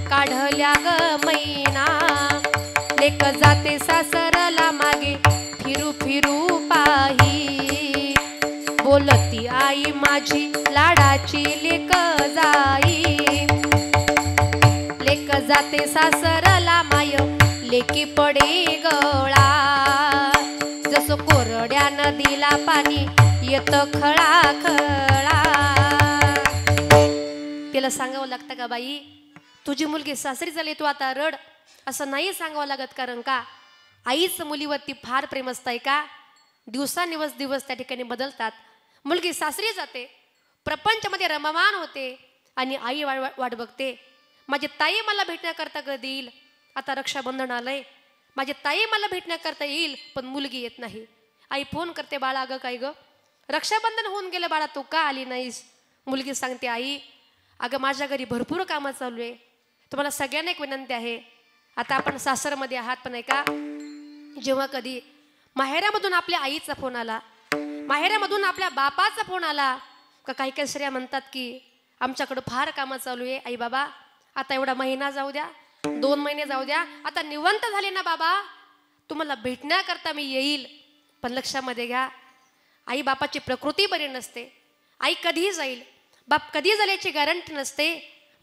काढल्या ग मैना. लेक जाते सासरला मागे फिरू फिरू पाही बोलती आई माझी लाडाची लेक जाई. लेक जाते सासरला माय लेकी पडे गळा जसं कोरड्या नदीला पाणी येत खळा खळा. तिला सांगावं लागतं का बाई तुझी मुलगी सासरी झाली तू आता रड, असं नाही सांगावं लागत. कारण का आईच मुलीवरती फार प्रेम असतंय का. दिवसानिवस दिवस त्या ठिकाणी बदलतात. मुलगी सासरी जाते, प्रपंचामध्ये रममान होते आणि आई वाट बघते. माझी ताई मला भेटण्याकरता कधी येईल. आता रक्षाबंधन आलंय, माझी ताई मला भेटण्याकरता येईल, पण मुलगी येत नाही. आई फोन करते, बाळा अगं काय ग रक्षाबंधन होऊन गेलं बाळा तू का आली नाहीस. मुलगी सांगते आई अगं माझ्या घरी भरपूर कामं चालू आहे. तुम्हाला सगळ्यांना एक विनंती आहे, आता आपण सासरमध्ये आहात पण आहे का जेव्हा कधी माहेरामधून आपल्या आईचा फोन आला, माहेरामधून आपल्या बापाचा फोन आला का काही काही स्त्रिया म्हणतात की आमच्याकडं फार कामं चालू आहे. आई बाबा आता एवढा महिना जाऊ द्या, 2 महिने जाऊ द्या, आता निवंत झाले ना बाबा तुम्हाला भेटण्याकरता मी येईल. पण लक्षामध्ये घ्या आई बापाची प्रकृती बरी नसते. आई कधीही जाईल, बाप कधी जाईल याची गॅरंटी नसते.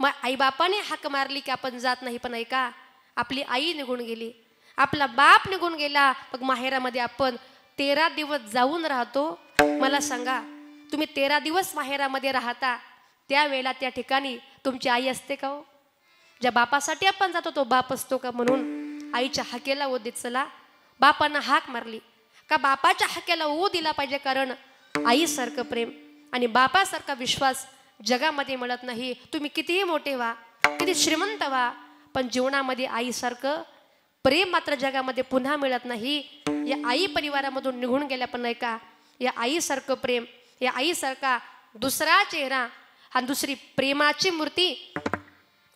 मग आई बापाने हाक मारली की आपण जात नाही. पण ऐका आपली आई निघून गेली, आपला बाप निघून गेला, मग माहेरामध्ये आपण 13 दिवस जाऊन राहतो. मला सांगा तुम्ही 13 दिवस माहेरामध्ये राहता त्यावेळेला त्या ठिकाणी तुमची आई असते का हो. ज्या बापासाठी आपण जातो तो बाप असतो का. म्हणून आईच्या हाकेला ओ देत चला. बापांना हाक मारली का बापाच्या हाकेला ओ दिला पाहिजे. कारण आईसारखं प्रेम आणि बापासारखा विश्वास जगामध्ये मिळत नाही. तुम्ही कितीही मोठे व्हा, किती श्रीमंत व्हा, पण जीवनामध्ये आईसारखं प्रेम मात्र जगामध्ये पुन्हा मिळत नाही. या आई परिवारामधून निघून गेल्या पण नाही का या आईसारखं प्रेम, या आईसारखा दुसरा चेहरा, हा दुसरी प्रेमाची मूर्ती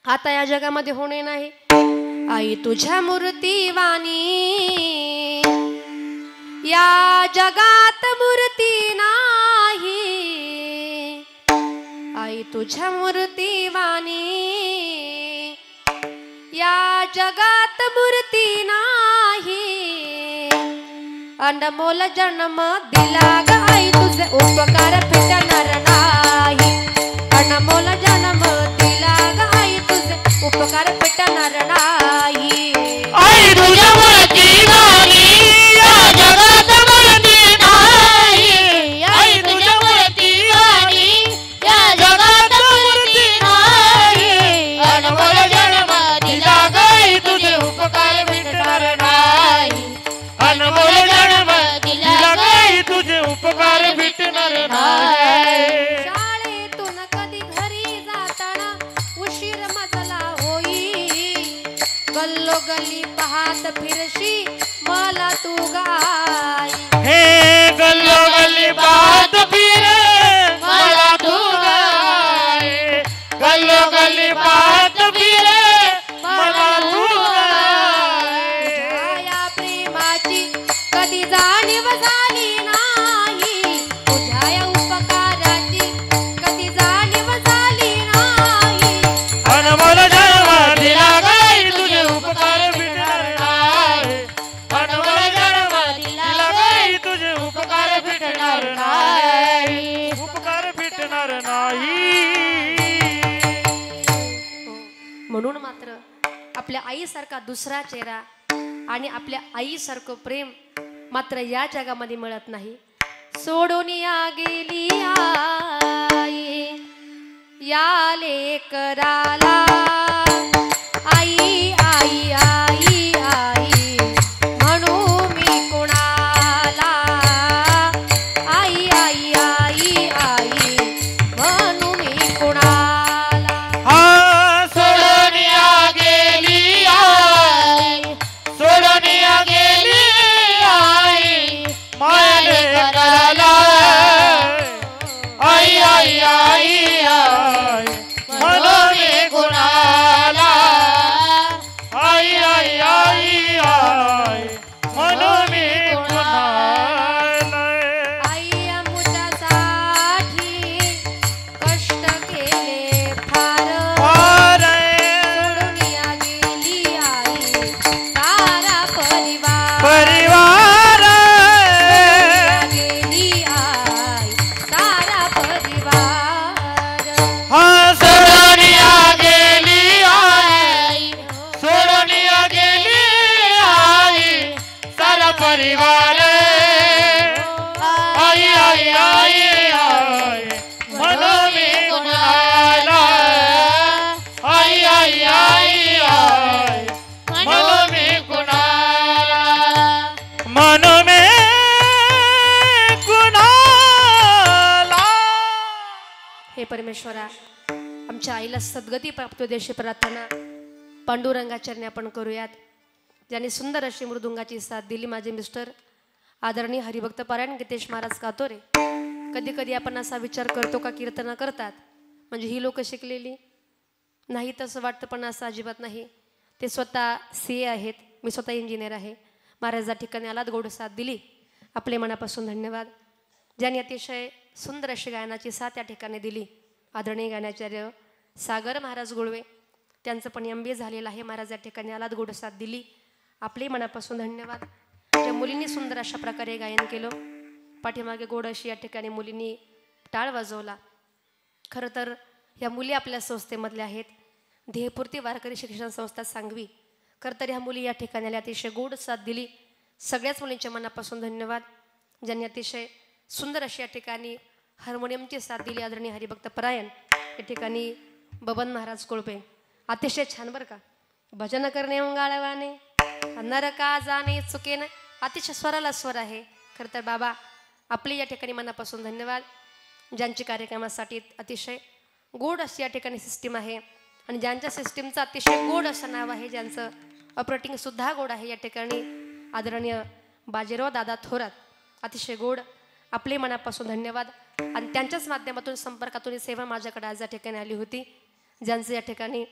आता या जगामध्ये होणे नाही. आई तुझ्या मूर्ती वाणी या जगात मूर्ती नाही. आई तुझ्या मूर्ती वाणी या जगात मूर्ती नाही. अनमोल जन्म दिला ग आई तुझे उपकार फिटणार नाही. अनमोल जन्म दिला ग आई तुझे उपकार फिटणार नाही.
आई तुझ्या मूर्ती वाणी या जगात मूर्ती नाही. आई तुझ्या मूर्ती वाणी या जगात मूर्ती नाही. अनमोल जन्म दिला ग आई तुझे उपकार फिटणार नाही.
अनमोल जन्म दिला ग आई तुझे उपकार भेटणार नाही.
शाळेतून कधी घरी जाताना उशीर मजला होई. गल्लोगल्ली पाहत फिरशी मला तू गाय.
हे गल्लो गल्ली बात फिर मला तू गाय. गल्लो गल्ली बात फिर मला तू गाय.
तुझ्या प्रेमाची कधी जाणीव झाली नाही. तुझ्या या उपकाराची कधी जाणीव झाली नाही.
अनमोल जन्म दिला ग आई तुझे उपकार भेटणार नाही. अनमोल जन्म दिला ग आई तुझे उपकार भेटणार नाही. उपकार भेटणार नाही.
म्हणून मात्र आपल्या आईसारखा दुसरा चेहरा आणि आपल्या आईसारखं प्रेम मात्र या जगामध्ये मिळत नाही. सोडून या गेली आई या लेकराला आई आई आई आई म्हणू मी कुणाला आई आई आई आई म्हणू मी कुणाला
हा सोडून गेली आई सोडून गेली आई माझ्या लेकराला आई आई आई आई म्हणून मी कुणाला आई आई आई आई म्हणून मी कुणाला
आई आमुच्यासाठी कष्ट केले फार सोडून या गेली आई सारा परिवार
परिवार
गेली आई सारा परिवार
हा सोडून गेली आई सोडून गेली आई सारा परिवार आई आई आई आई म्हणून मी कुणाला आई आई आई आई म्हणून मी कुणाला म्हणून मी कुणाला
हे परमेश्वरा आमच्या आईला सद्गती प्राप्त होऊ दे अशी प्रार्थना पांडुरंगाचरणी आपण करूयात. ज्यांनी सुंदर अशी मृदुंगाची साथ दिली माझे मिस्टर आदरणीय हरिभक्त पारायण गीतेश महाराज कातोरे. कधी कधी आपण असा विचार करतो का कीर्तना करतात म्हणजे ही लोक शिकलेली नाही तसं वाटतं, पण असं अजिबात नाही. ते स्वतः CA आहेत, मी स्वतः इंजिनियर आहे. महाराज या ठिकाणी आलात, गोड साथ दिली, आपले मनापासून धन्यवाद. ज्यांनी अतिशय सुंदर अशी गायनाची साथ या ठिकाणी दिली आदरणीय गायनाचार्य सागर महाराज गुळवे, त्यांचं पण MBA झालेलं आहे. महाराज या ठिकाणी आलात, गोड साथ दिली, आपले मनापासून धन्यवाद. ज्या मुलींनी सुंदर अशा प्रकारे गायन केलं, पाठीमागे गोड अशी या ठिकाणी मुलींनी टाळ वाजवला. खरं तर ह्या मुली आपल्या संस्थेमधल्या आहेत, ध्येयपूर्ती वारकरी शिक्षण संस्था सांगवी. खरं तर ह्या मुली या ठिकाणी आल्या, अतिशय गोड साथ दिली, सगळ्याच मुलींच्या मनापासून धन्यवाद. ज्यांनी अतिशय सुंदर अशी या ठिकाणी हार्मोनियमची साथ दिली आदरणीय हरिभक्त परायण या ठिकाणी बबन महाराज कोळपे, अतिशय छान बरं का. भजन करणे गाळवाने नर का जाणे चुकेने, अतिशय स्वराला स्वर आहे. खरं तर बाबा आपली या ठिकाणी मनापासून धन्यवाद. ज्यांची कार्यक्रमासाठी अतिशय गोड अशी या ठिकाणी सिस्टीम आहे आणि ज्यांच्या सिस्टीमचं अतिशय गोड असं नाव आहे, ज्यांचं ऑपरेटिंगसुद्धा गोड आहे, या ठिकाणी आदरणीय बाजीराव दादा थोरात, अतिशय गोड, आपले मनापासून धन्यवाद. आणि त्यांच्याच माध्यमातून संपर्कातून ही सेवा माझ्याकडे आज या ठिकाणी आली होती. ज्यांचं या ठिकाणी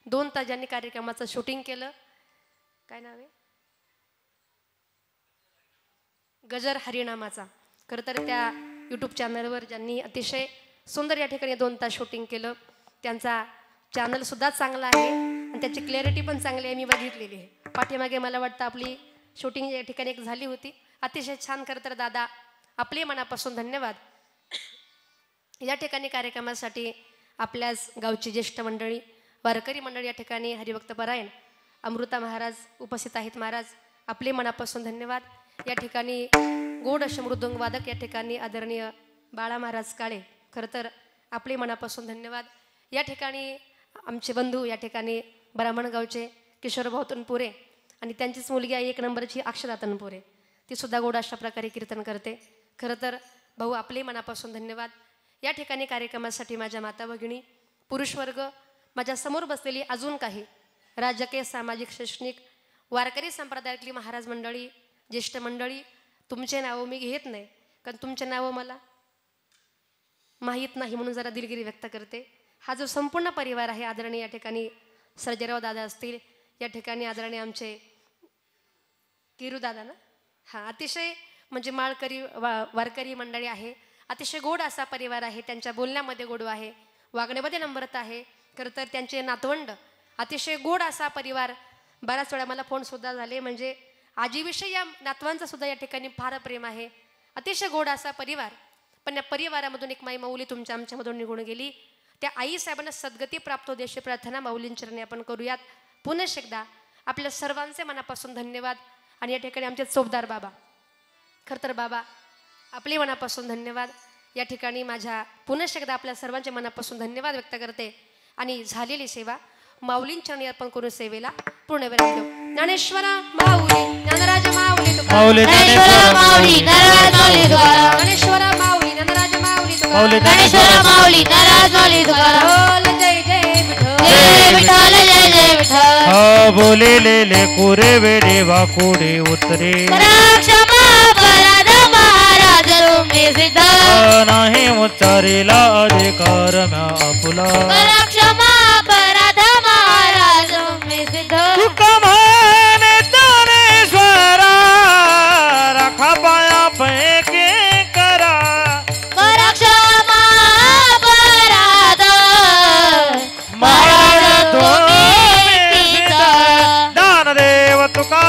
2 तास ज्यांनी कार्यक्रमाचं शूटिंग केलं, काय नाव आहे, गजर हरिनामाचा. खरं तर त्या यूट्यूब चॅनलवर ज्यांनी अतिशय सुंदर या ठिकाणी 2 तास शूटिंग केलं, त्यांचा चॅनलसुद्धा चांगला आहे आणि त्याची क्लॅरिटी पण चांगली आहे, मी बघितलेली आहे. पाठीमागे मला वाटतं आपली शूटिंग या ठिकाणी एक झाली होती, अतिशय छान. खरं तर दादा आपले मनापासून धन्यवाद. या ठिकाणी कार्यक्रमासाठी आपल्याच गावची ज्येष्ठ मंडळी, वारकरी मंडळी या ठिकाणी हरिभक्त परायण अमृता महाराज उपस्थित आहेत. महाराज आपले मनापासून धन्यवाद. या ठिकाणी गोड असे मृदुंग वादक या ठिकाणी आदरणीय बाळा महाराज काळे, खरं तर आपले मनापासून धन्यवाद. या ठिकाणी आमचे बंधू या ठिकाणी ब्राह्मणगावचे किशोरभाऊ तनपुरे आणि त्यांचीच मुलगी आहे 1 नंबरची अक्षरा तनपुरे, ती सुद्धा गोड अशा प्रकारे कीर्तन करते. खरं तर भाऊ आपले मनापासून धन्यवाद. या ठिकाणी कार्यक्रमासाठी माझ्या माता भगिनी, पुरुष वर्ग, माझ्या समोर बसलेली अजून काही राजकीय, सामाजिक, शैक्षणिक, वारकरी संप्रदायातली महाराज मंडळी, ज्येष्ठ मंडळी, तुमचे नावं मी घेत नाही कारण तुमचे नावं मला माहीत नाही, म्हणून जरा दिलगिरी व्यक्त करते. हा जो संपूर्ण परिवार आहे, आदरणीय या ठिकाणी सर्जेराव दादा असतील, या ठिकाणी आदरणीय आमचे किरू दादा ना, हां, अतिशय म्हणजे माळकरी वारकरी मंडळी आहे, अतिशय गोड असा परिवार आहे. त्यांच्या बोलण्यामध्ये गोड आहे, वागण्यामध्ये नम्रता आहे. खरं तर त्यांचे नातवंड, अतिशय गोड असा परिवार. बऱ्याच वेळा मला फोनसुद्धा झाले, म्हणजे आजीविषयी या नातवांचं सुद्धा या ठिकाणी फार प्रेम आहे, अतिशय गोड असा परिवार. पण या परिवारामधून एक माई माऊली तुमच्या आमच्यामधून निघून गेली. त्या आई साहेबांना सद्गती प्राप्त होऊ दे अशी प्रार्थना माऊलींचरणी आपण करूयात. पुनश एकदा आपल्या सर्वांचे मनापासून धन्यवाद. आणि या ठिकाणी आमचे चोपदार बाबा, खरं तर बाबा आपले मनापासून धन्यवाद. या ठिकाणी माझ्या पुनश्च एकदा आपल्या सर्वांच्या मनापासून धन्यवाद व्यक्त करते आणि झालेली सेवा माऊलींच्या अर्पण करून सेवेला पूर्ण विराम देऊ. ज्ञानेश्वर माऊली ज्ञानराज माऊली
माऊली
ज्ञानेश्वर माऊली नरराज माऊली तुकाराम
ज्ञानेश्वर माऊली ज्ञानराज माऊली
माऊली
ज्ञानेश्वर माऊली नरराज माऊली तुकाराम
जय जय विठ्ठल
जय विठ्ठल जय जय विठ्ठल
हा बोलेले कुरे वेडे वाकुडे उतरे
क्षमा अपराध महाराज तुम्ही सिद्ध
नाही उच्चारेला अधिकार म्या आपुला
क्षमा अपराध महाराज तुम्ही सिद्ध
तुका म्हणे ज्ञानेश्वरा राखा पाया पैकी करा
क्षमा अपराध
महाराज
तुम्ही
तुम्ही
सिद्ध
दानदेव तुका